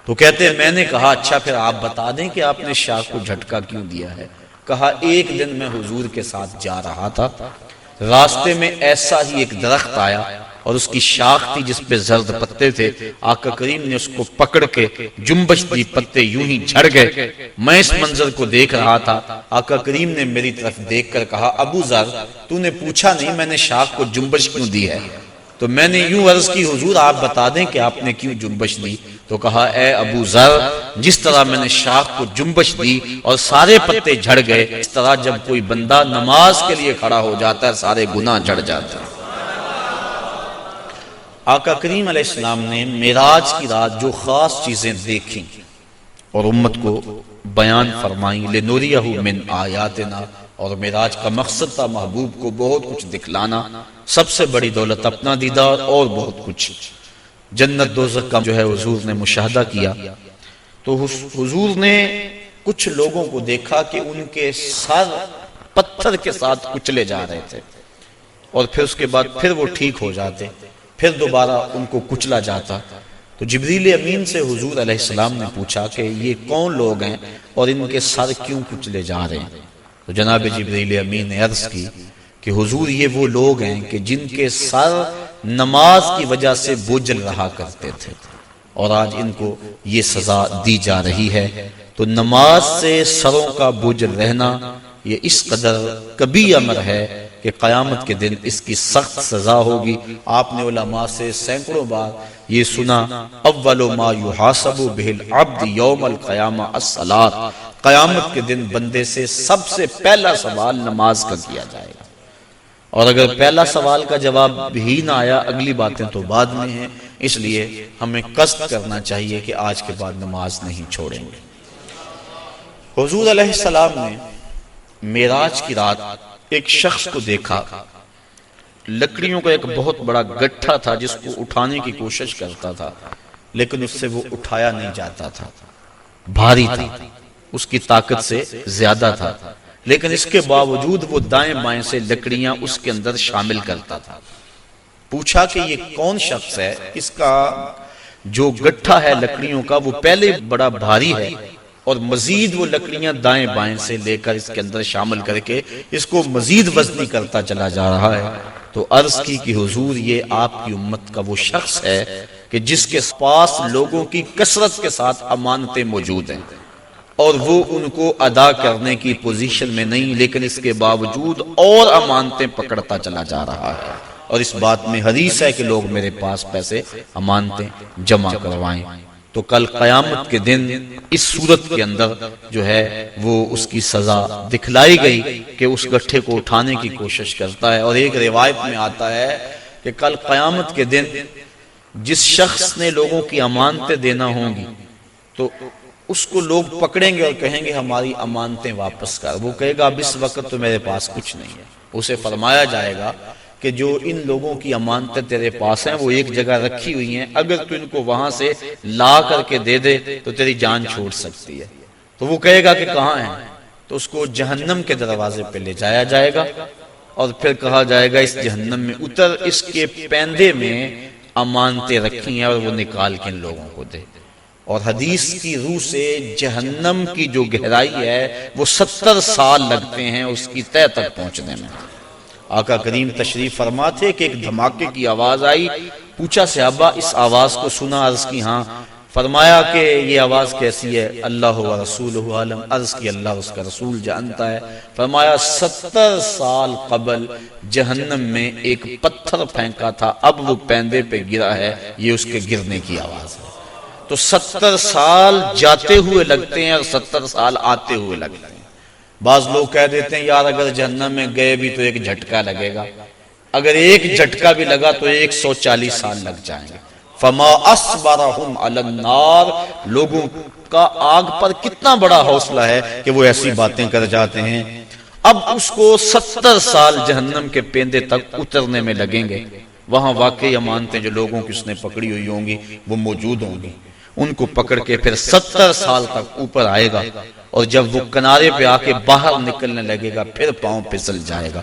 تو کہتے ہیں میں نے کہا اچھا پھر آپ بتا دیں کہ آپ نے شاخ کو جھٹکا کیوں دیا ہے. کہا ایک دن میں حضور کے ساتھ جا رہا تھا، راستے میں ایسا ہی ایک درخت آیا اور اس کی شاخ تھی جس پہ زرد پتے تھے. آقا کریم نے اس کو پکڑ کے جنبش دی، پتے یوں ہی جھڑ گئے. میں اس منظر کو دیکھ رہا تھا. آقا کریم نے میری طرف دیکھ کر کہا، ابو ذر، تو نے پوچھا نہیں میں نے شاخ کو جنبش کیوں دی ہے؟ تو میں نے یوں عرض کی، حضور آپ بتا دیں کہ آپ نے کیوں جنبش دی؟ تو کہا، اے ابو ذر، جس طرح میں نے شاخ کو جنبش دی اور سارے پتے جھڑ گئے، اس طرح جب کوئی بندہ نماز کے لیے کھڑا ہو جاتا ہے سارے گناہ جھڑ جاتے ہیں. آقا کریم علیہ السلام نے معراج کی رات جو خاص چیزیں دیکھیں اور امت کو بیان فرمائیں، لِنُرِيَهُ مِنْ آیاتنا، اور معراج کا مقصد تھا محبوب کو بہت کچھ دکھلانا. سب سے بڑی دولت اپنا دیدار اور بہت کچھ. جنت دوزخ کا جو ہے حضور نے مشاہدہ کیا. تو حضور نے کچھ لوگوں کو دیکھا کہ ان کے سر پتھر کے ساتھ کچلے جا رہے تھے، اور پھر اس کے بعد پھر وہ ٹھیک ہو جاتے، پھر دوبارہ ان کو کچلا جاتا. تو جبریل امین سے حضور علیہ السلام نے پوچھا کہ یہ کون لوگ ہیں اور ان کے سر کیوں کچلے جا رہے ہیں؟ تو جناب جبریل امین نے عرض کی کہ حضور یہ وہ لوگ ہیں کہ جن کے سر نماز کی وجہ سے بوجھل رہا کرتے تھے اور آج ان کو یہ سزا دی جا رہی ہے. تو نماز سے سروں کا بوجھل رہنا یہ اس قدر کبھی امر ہے کہ قیامت کے دن اس کی سخت سزا ہوگی۔ آپ نے علماء سے سینکڑوں بار یہ سنا، اول ما یحاسب بہ العبد یوم القیامہ الصلاۃ، قیامت کے دن بندے سے سب سے پہلا سوال نماز کا کیا جائے گا، اور اگر پہلا سوال کا جواب بھی نہ آیا اگلی باتیں تو بعد میں ہیں، اس لیے ہمیں قصد کرنا چاہیے کہ آج کے بعد نماز نہیں چھوڑیں گے۔ حضور علیہ السلام نے معراج کی رات ایک شخص کو دیکھا، لکڑیوں کا ایک بہت بڑا گٹھا تھا جس کو اٹھانے کی کوشش کرتا تھا، لیکن اس سے وہ اٹھایا نہیں جاتا تھا، بھاری تھا، اس کی طاقت سے زیادہ تھا، لیکن اس کے باوجود وہ دائیں بائیں سے لکڑیاں اس کے اندر شامل کرتا تھا۔ پوچھا کہ یہ کون شخص ہے، اس کا جو گٹھا ہے لکڑیوں کا وہ پہلے بڑا بھاری ہے اور مزید وہ لکڑیاں دائیں بائیں سے لے کر اس کے اندر شامل کر کے اس کو مزید وزنی کرتا چلا جا رہا ہے۔ تو عرض کی کہ حضور یہ آپ کی امت کا وہ شخص ہے کہ جس کے پاس لوگوں کی کثرت کے ساتھ امانتیں موجود ہیں اور وہ ان کو ادا کرنے کی پوزیشن میں نہیں، لیکن اس کے باوجود اور امانتیں پکڑتا چلا جا رہا ہے، اور اس بات میں حدیث ہے کہ لوگ میرے پاس پیسے امانتیں جمع کروائیں۔ تو کل قیامت کے دن اس صورت کے اندر جو ہے وہ اس کی سزا دکھلائی گئی کہ اس گٹھے کو اٹھانے کی کوشش کرتا ہے، اور ایک روایت میں آتا ہے کہ کل قیامت کے دن جس شخص نے لوگوں کی امانتیں دینا ہوں گی تو اس کو لوگ پکڑیں گے اور کہیں گے ہماری امانتیں واپس کر، وہ کہے گا اب اس وقت تو میرے پاس کچھ نہیں ہے۔ اسے فرمایا جائے گا کہ جو ان لوگوں کی امانتیں تیرے پاس ہیں وہ ایک جگہ رکھی ہوئی ہیں، اگر تو ان کو وہاں سے لا کر کے دے دے تو تیری جان چھوٹ سکتی ہے۔ تو وہ کہے گا کہ کہاں ہیں، تو اس کو جہنم کے دروازے پہ لے جایا جائے گا اور پھر کہا جائے گا اس جہنم میں اتر، اس کے پیندے میں امانتیں رکھی ہیں اور وہ نکال کے ان لوگوں کو دے۔ اور حدیث کی روح سے جہنم کی جو گہرائی ہے وہ 70 سال لگتے ہیں اس کی تہہ تک پہنچنے میں۔ آقا کریم تشریف فرما تھے کہ ایک دھماکے کی آواز آئی، پوچھا صحابہ اس آواز کو سنا؟ عرض کی ہاں۔ فرمایا کہ یہ آواز کیسی ہے؟ اللہ و رسولہ عالم۔ عرض کی اللہ اس کا رسول جانتا ہے۔ فرمایا 70 سال قبل جہنم میں ایک پتھر پھینکا تھا، اب وہ پیندے پہ گرا ہے، یہ اس کے گرنے کی آواز ہے۔ تو 70 سال جاتے ہوئے لگتے ہیں اور 70 سال آتے ہوئے لگتے ہیں۔ بعض لوگ کہہ دیتے ہیں یار اگر جہنم میں گئے بھی تو ایک جھٹکا لگے گا، اگر ایک جھٹکا بھی لگا تو 140 سال لگ جائیں گے۔ فما اصبرهم علی النار، لوگوں کا آگ پر کتنا بڑا حوصلہ ہے کہ وہ ایسی باتیں کر جاتے ہیں۔ اب اس کو 70 سال جہنم کے پیندے تک اترنے میں لگیں گے، وہاں واقعی امانتیں جو لوگوں کی اس نے پکڑی ہوئی ہوں گی وہ موجود ہوں گی، ان کو پکڑ کے پھر 70 سال تک اوپر آئے گا، اور جب وہ کنارے پہ آ کے باہر نکلنے لگے گا پھر پاؤں پھسل جائے گا،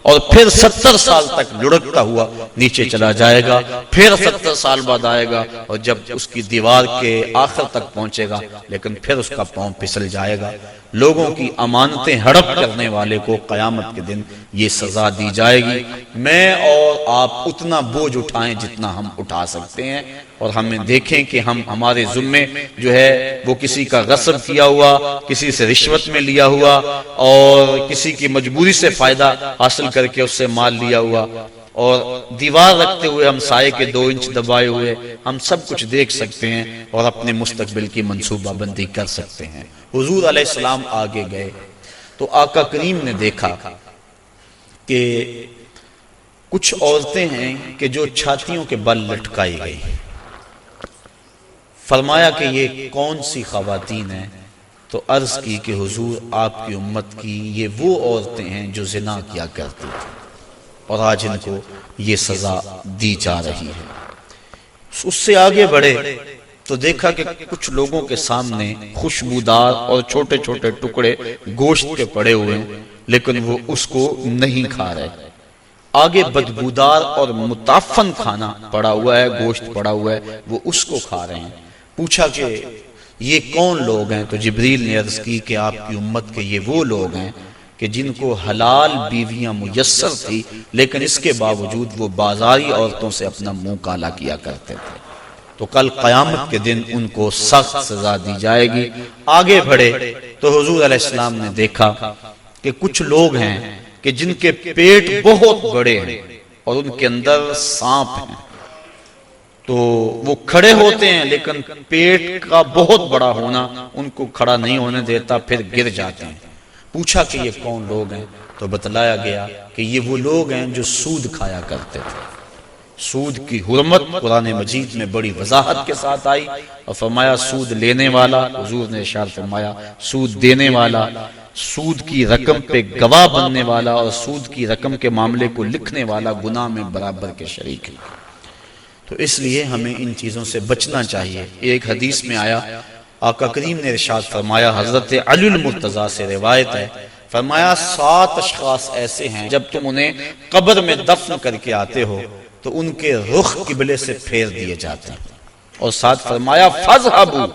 اور پھر 70 سال تک لڑکتا ہوا نیچے چلا جائے گا، پھر 70 سال بعد آئے گا، اور جب اس کی دیوار کے آخر تک پہنچے گا لیکن پھر اس کا پاؤں پھسل جائے گا۔ لوگوں کی امانتیں ہڑپ کرنے والے کو قیامت کے دن یہ سزا دی جائے گی۔ میں اور آپ اتنا بوجھ اٹھائیں جتنا ہم اٹھا سکتے ہیں، اور ہمیں دیکھیں کہ ہم ہمارے ذمے جو ہے وہ کسی کا غصب کیا ہوا، کسی سے رشوت میں لیا ہوا، اور کسی کی مجبوری سے فائدہ حاصل کر کے اس سے مال لیا ہوا، اور دیوار رکھتے ہوئے ہم سائے کے 2 انچ دبائے ہوئے، ہم سب کچھ دیکھ سکتے ہیں اور اپنے مستقبل کی منصوبہ بندی کر سکتے ہیں۔ حضور علیہ السلام آگے گئے تو آقا کریم نے دیکھا کہ کچھ عورتیں ہیں کہ جو چھاتیوں کے بل لٹکائی گئی۔ فرمایا کہ یہ کون سی خواتین ہیں؟ تو عرض کی کہ حضور آپ کی امت کی یہ وہ عورتیں ہیں جو زنا کیا کرتی تھیں، اور آج ان کو یہ سزا دی جا رہی ہے۔ اس سے آگے بڑھے تو دیکھا کہ کچھ لوگوں کے سامنے خوشبودار اور چھوٹے چھوٹے ٹکڑے گوشت کے پڑے ہوئے ہیں، لیکن وہ اس کو نہیں کھا رہے۔ آگے بدبودار اور متعفن کھانا پڑا ہوا ہے، گوشت پڑا ہوا ہے، وہ اس کو کھا رہے ہیں۔ پوچھا کہ یہ کون لوگ ہیں؟ تو جبریل نے عرض کی کہ آپ کی امت کے یہ وہ لوگ ہیں کہ جن کو حلال بیویاں میسر تھی، لیکن اس کے باوجود وہ بازاری عورتوں سے اپنا منہ کالا کیا کرتے تھے۔ تو کل قیامت کے دن ان کو سخت سزا دی جائے گی۔ آگے بڑھے تو حضور علیہ السلام نے دیکھا کہ کچھ لوگ ہیں کہ کہ جن کے پیٹ بہت بڑے ہیں اور ان کے اندر سانپ ہیں، تو وہ کھڑے ہوتے ہیں لیکن پیٹ کا بہت بڑا ہونا ان کو کھڑا نہیں ہونے دیتا، پھر گر جاتے ہیں۔ پوچھا کہ یہ کون لوگ ہیں؟ تو بتلایا گیا کہ یہ وہ لوگ ہیں جو سود کھایا کرتے تھے۔ سود کی حرمت قرآن مجید میں بڑی وضاحت کے ساتھ آئی اور فرمایا سود لینے والا، حضور نے ارشاد فرمایا سود دینے والا، سود کی رقم پہ گواہ بننے والا اور سود کی رقم کے معاملے کو لکھنے والا گناہ میں برابر کے شریک ہے۔ تو اس لیے ہمیں ان چیزوں سے بچنا چاہیے۔ ایک حدیث میں آیا، آقا کریم نے ارشاد فرمایا، حضرت علی المرتضیٰ سے روایت ہے، فرمایا 7 اشخاص ایسے ہیں جب تم انہیں قبر میں دفن کر کے آتے ہو تو ان کے رخ قبلے سے پھیر دیے جاتے ہیں، اور ساتھ فرمایا فَاذْهَبُوا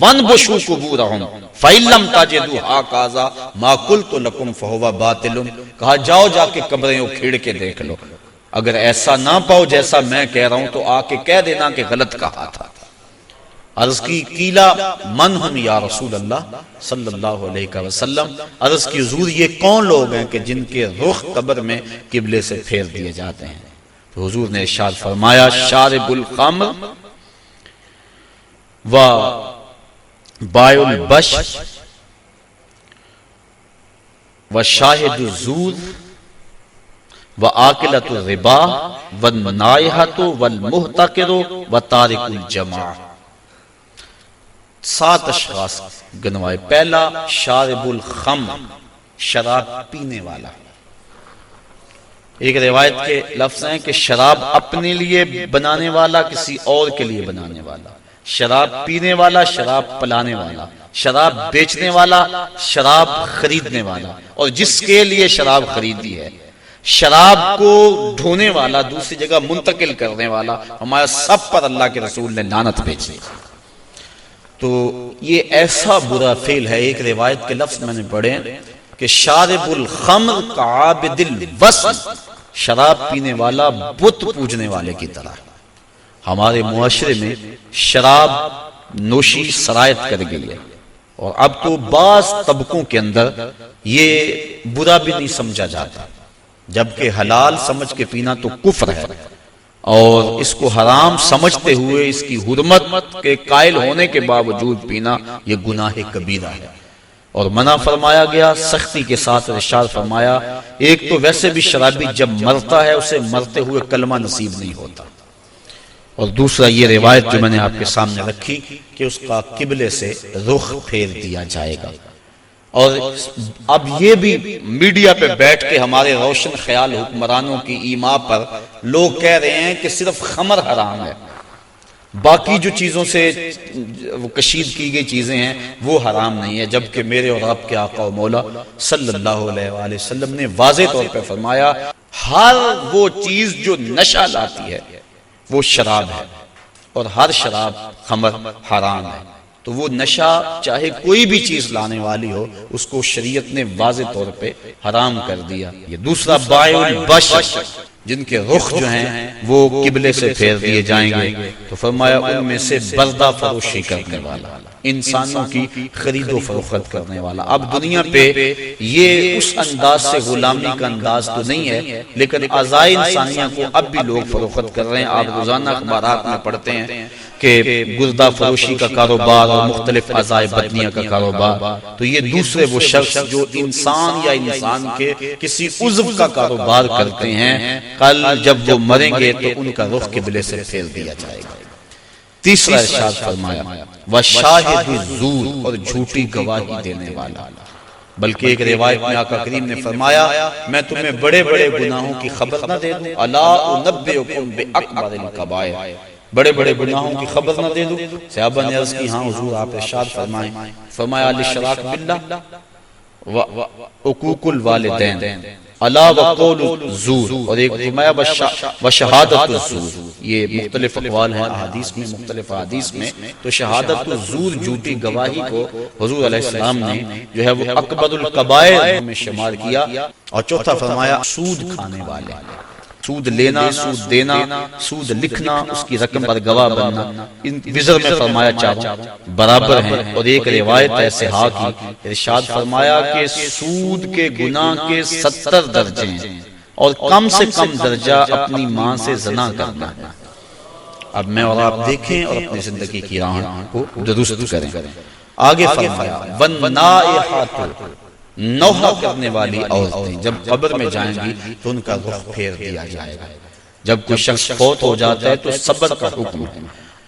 وَانْبُشُوا قُبُورَهُمْ فَإِن لَّمْ تَجِدُوا هَٰكَذَا مَا قُلْتُ لَكُمْ فَهُوَ بَاطِلٌ، کہا جاؤ جا کے قبریں اکھیڑ کے دیکھ لو، اگر ایسا نہ پاؤ جیسا میں کہہ رہا ہوں تو آ کے کہہ دینا کہ غلط کہا تھا۔ عرض کی قیلا من ہم یا رسول اللہ صلی اللہ علیہ وسلم، عرض کی حضور یہ کون لوگ ہیں کہ جن کے رخ قبر میں قبلے سے پھیر دیے جاتے ہیں؟ تو حضور نے ارشاد فرمایا شارب الخمر و بائع البش و شاہد الزور و آکلۃ الربا والنائحۃ والمحتکر و تارک الجماع۔ 7 اشخاص گنوائے۔ پہلا شارب الخمر، شراب پینے والا۔ ایک روایت کے لفظ ہیں کہ شراب اپنے لیے بنانے والا، کسی اور کے لیے بنانے والا، شراب پینے والا، شراب پلانے والا، شراب بیچنے والا، شراب خریدنے والا، اور جس کے لیے شراب خریدی ہے، شراب کو ڈھونے والا، دوسری جگہ منتقل کرنے والا، ہمارا سب پر اللہ کے رسول نے لعنت بھیجی۔ تو یہ ایسا برا فعل ہے۔ ایک روایت کے لفظ میں نے پڑھے کہ شارب الخمر کعابد الوثن، شراب پینے والا بت پوجنے والے کی طرح۔ ہمارے معاشرے میں شراب نوشی سرایت کر گئی ہے، اور اب تو بعض طبقوں کے اندر یہ برا بھی نہیں سمجھا جاتا، جبکہ حلال سمجھ کے پینا تو کفر ہے، اور اس کو حرام سمجھتے ہوئے اس کی حرمت کے قائل ہونے کے باوجود پینا یہ گناہ کبیرہ ہے، اور منع فرمایا گیا سختی کے ساتھ۔ ارشاد فرمایا ایک تو ویسے بھی شرابی جب مرتا ہے اسے مرتے ہوئے کلمہ نصیب نہیں ہوتا، اور دوسرا یہ روایت جو میں نے آپ کے سامنے رکھی کہ اس کا قبلے سے رخ پھیر دیا جائے گا۔ اور اب یہ بھی میڈیا پہ بیٹھ کے ہمارے روشن خیال حکمرانوں کی ایما پر لوگ کہہ رہے ہیں کہ صرف خمر حرام ہے، باقی جو چیزوں سے وہ کشید کی گئی چیزیں ہیں وہ حرام نہیں ہے، جبکہ میرے اور آپ کے آقا و مولا صلی اللہ علیہ وآلہ وسلم نے واضح طور پہ فرمایا ہر وہ چیز جو نشہ لاتی ہے وہ شراب ہے، اور ہر شراب خمر حرام ہے۔ تو وہ نشہ چاہے کوئی بھی چیز لانے والی ہو اس کو شریعت نے واضح طور پہ حرام کر دیا۔ یہ دوسرا بائع البش، جن کے رخ جو ہیں وہ قبلے سے پھیر دیے جائیں گے، تو فرمایا ان میں سے بردہ فروشی کرنے والا، انسانوں کی خرید و فروخت کرنے والا۔ اب دنیا پہ یہ اس انداز سے غلامی کا انداز تو نہیں ہے، لیکن اعضائے انسانیہ کو اب بھی لوگ فروخت کر رہے ہیں۔ آپ روزانہ اخبارات میں پڑھتے ہیں کہ گردہ فروشی کا کاروبار اور مختلف اعضائے بدنیہ کا کاروبار۔ تو یہ دوسرے وہ شخص جو انسان یا انسان کے کسی عضو کا کاروبار کرتے ہیں، کل جب وہ مریں گے تو ان کا رخ قبلے سے پھیر دیا جائے گا۔ تیسرا ارشاد فرمایا وشاہد الزور، اور جھوٹی گواہی دینے والا۔ بلکہ ایک روایت میں آقا کریم نے فرمایا میں تمہیں بڑے بڑے گناہوں کی خبر نہ دے دوں؟ الا انبئکم باکبر الکبائر، بڑے بڑے گناہوں کی خبر نہ دے دوں؟ صحابہ نے عرض کی ہاں حضور، آپ ارشاد فرمائیں۔ فرمایا الاشراک باللہ وعقوق الوالدین الا وقول الزور، اور ایک فرمایا وشہادت الزور۔ یہ مختلف اقوال ہیں احادیث میں، مختلف احادیث میں، تو شہادت الزور جھوٹی گواہی کو حضور علیہ السلام نے جو ہے وہ اکبر الکبائر میں شمار کیا۔ اور چوتھا فرمایا سود کھانے والے، سود لینا، سود دینا، سود لکھنا، اس کی رقم پر گواہ بننا، ان وزر میں فرمایا چاروں برابر ہیں۔ اور ایک روایت ہے صحاح کی، ارشاد فرمایا کہ سود کے گناہ کے 70 درجے ہیں اور کم سے کم درجہ اپنی ماں سے زنا کرنا ہے۔ اب میں اور آپ دیکھیں اور اپنی زندگی کی راہ کو درست کریں۔ آگے فرمایا وَالنَّائِحَاتُ، نوحہ کرنے والی عورتیں جب قبر میں جائیں گی تو ان کا رخ پھیر دیا جائے گا۔ جب کوئی شخص فوت ہو جاتا ہے تو صبر کا حکم ہے۔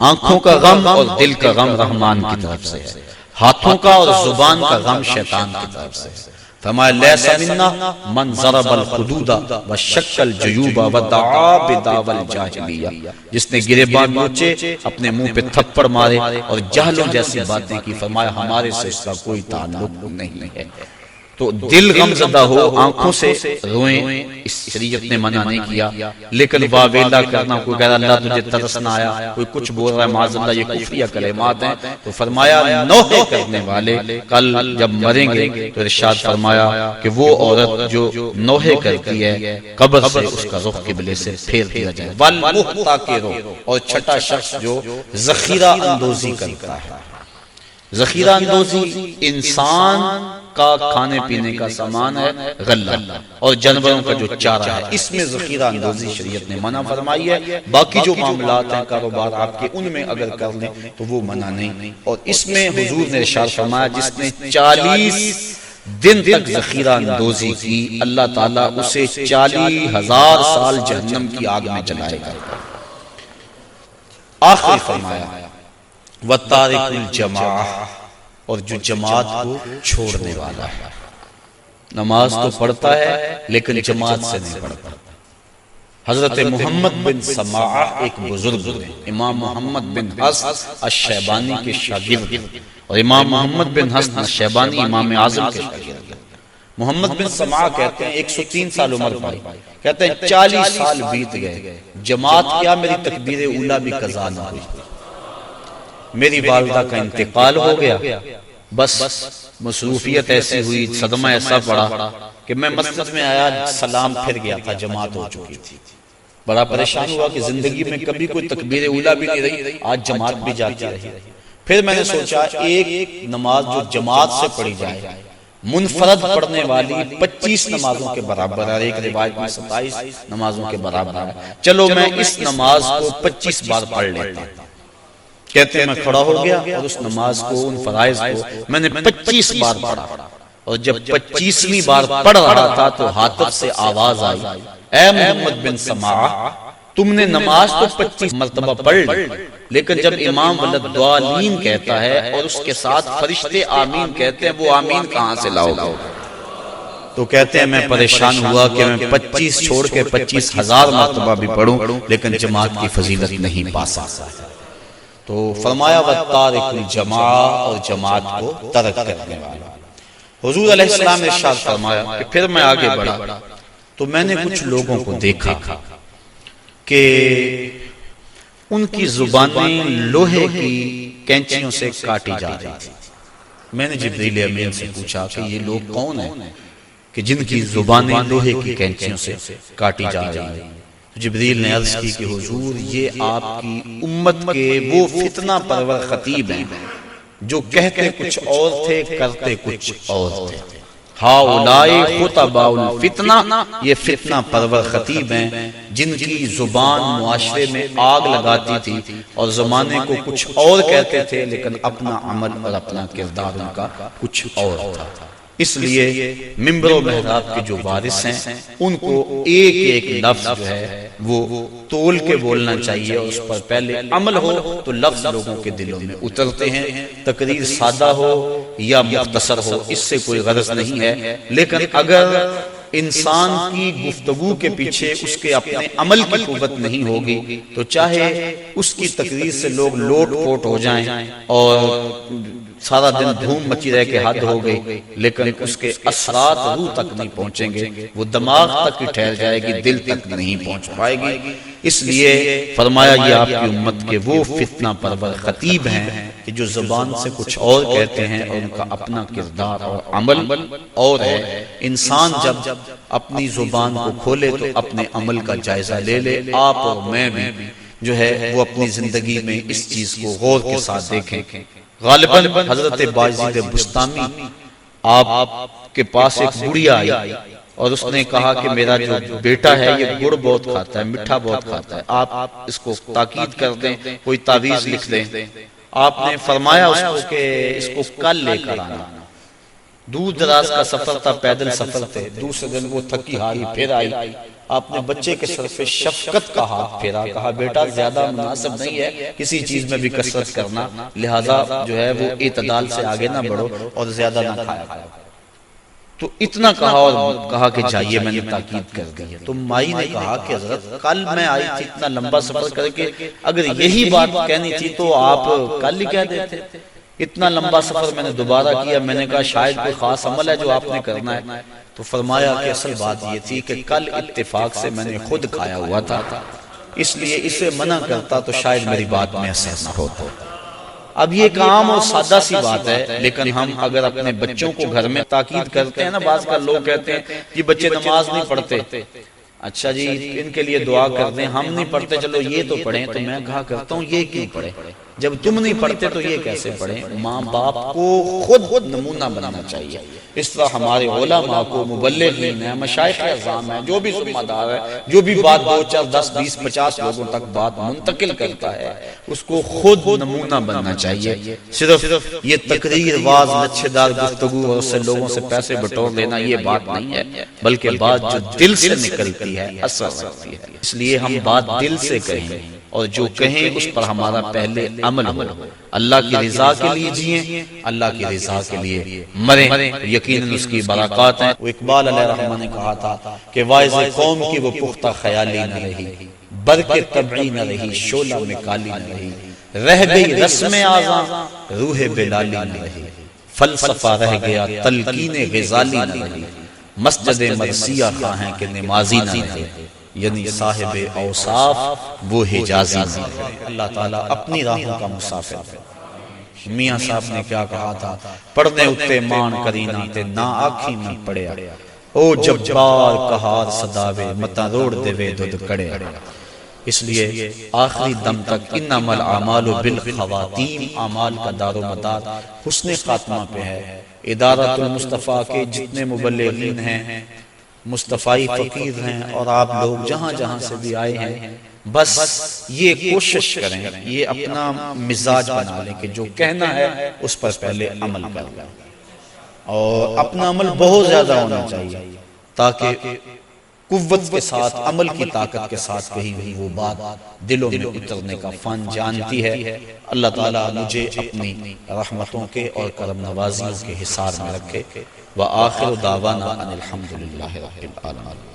آنکھوں کا غم اور دل کا غم رحمان کی طرف سے ہے، ہاتھوں کا اور زبان کا غم شیطان کی طرف سے ہے۔ فرمایا لیس منا من ضرب الخدود وشق الجیوب ودعا بدعوی الجاہلیہ، جس نے گریبان نوچے، اپنے منہ پہ تھپڑ مارے اور جہلوں جیسی باتیں کی، فرمایا ہمارے سے اس کا کوئی تعلق نہیں ہے۔ تو دل غم زدہ ہو، آنکھوں سے روئیں، اس شریعت نے منع نہیں کیا، لیکن واویلا کرنا، کوئی کہہ رہا اللہ تجھے ترس نہ آیا، کوئی کچھ بول رہا ہے معاذ اللہ، یہ کفریہ کلمات ہیں، تو فرمایا نوحے کرنے والے کل جب مریں گے تو ارشاد فرمایا کہ وہ عورت جو نوحے کرتی ہے قبر سے اس کا رخ قبلے سے پھیر دیا جائے۔ والمحتکر، اور چھٹا شخص جو ذخیرہ اندوزی کرتا ہے۔ ذخیرہ اندوزی انسان کا کھانے پینے کا سامان ہے، غلہ، اور جانوروں کا جو چارہ ہے، اس میں ذخیرہ اندوزی شریعت نے منع فرمائی ہے۔ باقی جو معاملات ہیں کاروبار آپ کے، ان میں اگر کر لیں تو وہ منع نہیں۔ اور اس میں حضور نے ارشاد فرمایا جس نے 40 دن تک ذخیرہ اندوزی کی، اللہ تعالیٰ اسے 40,000 سال جہنم کی آگ میں جلائے گا۔ آخری فرمایا وَتَارِكُ الْجَمَاعَةِ، اور جو جماعت کو چھوڑنے والا ہے، نماز تو پڑھتا ہے لیکن جماعت سے نہیں پڑھتا۔ حضرت محمد بن سماعہ ایک بزرگ ہیں، امام محمد بن حسن الشیبانی کے شاگرد، اور امام محمد بن حسن الشیبانی امام اعظم کے شاگرد۔ محمد بن سماعہ کہتے ہیں 103 سال عمر پائی، کہتے ہیں 40 سال بیت گئے، جماعت کیا میری تکبیر اولیٰ بھی قضا نہ ہوئی، میری والدہ کا انتقال ہو گیا، بس مصروفیت ایسی ہوئی، صدمہ ایسا پڑا کہ میں مسجد میں آیا، سلام پھر گیا تھا، جماعت ہو چکی تھی، بڑا پریشان ہوا کہ زندگی میں کبھی کوئی تکبیر اولیٰ بھی نہیں رہی، آج جماعت بھی جاتی رہی۔ پھر میں نے سوچا ایک نماز جو جماعت سے پڑھی جائے، منفرد پڑھنے والی 25 نمازوں کے برابر ہے، ایک روایت میں 27 نمازوں کے برابر ہے، چلو میں اس نماز کو 25 بار پڑھ لیتا ہوں۔ کہتے ہیں میں کھڑا ہو گیا اور اس نماز کو، ان فرائض کو میں نے 25 بار پڑھا، اور جب 25ویں بار پڑھ رہا تھا تو حاطب سے آواز آئی، اے محمد بن سماعہ تم نے نماز تو 25 مرتبہ پڑھ لی، لیکن جب امام ولدالضالین کہتا ہے اور اس کے ساتھ فرشتے آمین کہتے ہیں، وہ آمین کہاں سے لاؤ گے؟ تو کہتے ہیں میں پریشان ہوا کہ میں 25 چھوڑ کے 25,000 مرتبہ بھی پڑھوں لیکن جماعت کی فضیلت نہیں پا سکتا۔ تو فرمایا وَتَارِكُ الْجَمَاعَةِ، اور جماعت کو ترک کرنے والا۔ حضور علیہ السلام نے ارشاد فرمایا کہ پھر میں آگے بڑھا تو میں نے کچھ لوگوں کو دیکھا کہ ان کی زبانیں لوہے کی کینچیوں سے کاٹی جا رہی تھی۔ میں نے جبریل امین سے پوچھا کہ یہ لوگ کون ہیں کہ جن کی زبانیں لوہے کی کینچیوں سے کاٹی جا رہی ہیں؟ جبریل نے عرض کی کہ حضور یہ آپ کی امت کے وہ فتنہ پرور خطیب ہیں جو کہتے کچھ اور تھے کرتے کچھ اور تھے۔ ہاؤلائی خطباء الفتنہ، یہ فتنہ پرور خطیب ہیں جن کی زبان معاشرے میں آگ لگاتی تھی اور زمانے کو کچھ اور کہتے تھے لیکن اپنا عمل اور اپنا کردار ان کا کچھ اور تھا۔ اس لیے منبر و محراب کے جو وارث ہیں ان کو ایک ایک لفظ جو ہے وہ تول کے بولنا چاہیے، اور اس پر پہلے عمل ہو تو لفظ لوگوں کے دلوں میں اترتے ہیں۔ تقریر سادہ ہو یا مختصر ہو اس سے کوئی غرض نہیں ہے، لیکن اگر انسان کی گفتگو کے پیچھے اس کے اپنے عمل کی قوت نہیں ہوگی تو چاہے اس کی تقریر سے لوگ لوٹ پوٹ ہو جائیں اور سارا دن دھوم مچی رہ کے حد ہو گئی، لیکن اس کے اثرات روح تک نہیں پہنچیں گے، وہ دماغ تک ہی ٹھہر جائے گی، دل تک نہیں پہنچ پائے گی۔ اس لیے فرمایا یہ آپ کی امت کے وہ فتنہ پرور خطیب ہیں کہ جو زبان سے کچھ اور کہتے ہیں اور ان کا اپنا کردار اور عمل اور ہے۔ انسان جب اپنی زبان کو کھولے تو اپنے عمل کا جائزہ لے لے۔ آپ اور میں بھی جو ہے وہ اپنی زندگی میں اس چیز کو غور کے ساتھ دیکھیں۔ غالباً حضرت باجید بستامی آپ کے پاس ایک بڑھیا آئی اور اس نے کہا کہ میرا جو بیٹا ہے یہ گڑ بہت کھاتا ہے، میٹھا بہت کھاتا ہے، آپ اس کو تاکید کر دیں، کوئی تعویذ لکھ دیں۔ آپ نے فرمایا اس کو کہ اس کو کل لے کر آنا۔ دور دراز کا سفر تھا، پیدل سفر تھے، دوسرے دن وہ تھکی ہاری پھر آئی۔ آپ نے بچے کے سر پہ شفقت کا ہاتھ پھیرا، کہا بیٹا زیادہ مناسب نہیں ہے کسی چیز میں بھی کثرت کرنا، لہٰذا جو ہے وہ اعتدال سے آگے نہ بڑھو اور زیادہ نہ کھایا کرو۔ تو اتنا کہا اور کہا کہ جائیے، میں نے تاکید کر دی ہے۔ تو مائی نے کہا کہ حضرت کل میں آئی تھی اتنا لمبا سفر کر کے، اگر یہی بات کہنی تھی تو آپ کل ہی کہہ دیتے، اتنا لمبا سفر میں نے دوبارہ کیا۔ میں نے کہا شاید کوئی خاص عمل ہے جو آپ نے کرنا ہے۔ تو فرمایا کہ اصل بات یہ تھی کہ کل اتفاق سے میں نے خود کھایا ہوا تھا، اس لیے اسے منع کرتا تو شاید میری بات میں اثر نہ ہوتا۔ اب یہ ایک عام اور سادہ سی بات ہے، لیکن ہم اگر اپنے بچوں کو گھر میں تاکید کرتے ہیں نا، بعض کا لوگ کہتے ہیں یہ بچے نماز نہیں پڑھتے، اچھا جی ان کے لیے دعا کر دیں، ہم نہیں پڑھتے چلو یہ تو پڑھیں۔ تو میں کہا کرتا ہوں یہ کیوں پڑھیں؟ جب تم نہیں پڑھتے تو یہ کیسے پڑھیں؟ ماں باپ کو خود نمونہ بننا چاہیے۔ اس طرح ہمارے علماء کو، مبلغین ہیں، مشائخ اعظام ہیں، جو بھی ذمہ دار ہے، جو بھی بات 2 4 10 20 50 لوگوں تک بات منتقل کرتا ہے، اس کو خود نمونہ بننا چاہیے۔ صرف یہ تقریر، واز، لچھے دار گفتگو اور اس سے لوگوں سے پیسے بٹور لینا یہ بات نہیں ہے، بلکہ بات جو دل سے نکلتی ہے اثر رکھتی ہے۔ اس لیے ہم بات دل سے کہیں اور جو کہیں اس پر ہمارا پہلے عمل ہو۔ اللہ کی رضا کے لیے جئیں، اللہ کی رضا کے لیے مریں، یقیناً اس کی برکات ہیں۔ وہ اقبال علیہ رحمہ نے کہا تھا کہ واعظ قوم کی وہ پختہ خیالی نہ رہی، برق طبعی نہ رہی، شعلہ میں کالی نہ رہی، رہ گئی رسم اعظم، روح بلالی نہ رہی، فلسفہ رہ گیا تلقین غزالی نہ رہی، مسجد مرثیہ خواہیں کہ نمازی نہ رہے، یعنی صاحب اوصاف وہ حجازی نہ رہے۔ اللہ تعالیٰ اپنی راہوں کا مسافر ہے۔ میاں صاحب نے کیا کہا تھا؟ پڑھنے اتے مان کرینا تے نا آکھی میں پڑیا، او جبار کہار صداوے متا روڑ دے دھد کڑے۔ اس لیے آخری دم تک انما الاعمال بالخواتیم، اعمال کا دار و مدار حسن خاتمہ پہ ہے۔ ادارۃ المصطفیٰ کے جتنے مبلغین ہیں، مصطفی فقیر ہیں، اور آپ لوگ جہاں جہاں سے بھی آئے ہیں، بس یہ کوشش کریں، یہ اپنا مزاج بنا لیں کہ جو کہنا ہے اس پر پہلے عمل کر لیں، اور اپنا عمل بہت زیادہ ہونا چاہیے تاکہ قوت کے ساتھ، عمل کی طاقت کے ساتھ کہی ہوئی وہ بات دلوں میں اترنے کا فن جانتی ہے۔ اللہ تعالیٰ مجھے اپنی رحمتوں کے اور کرم نوازیوں کے حصار میں رکھے۔ وآخر دعوانا ان الحمدللہ رب العالمین۔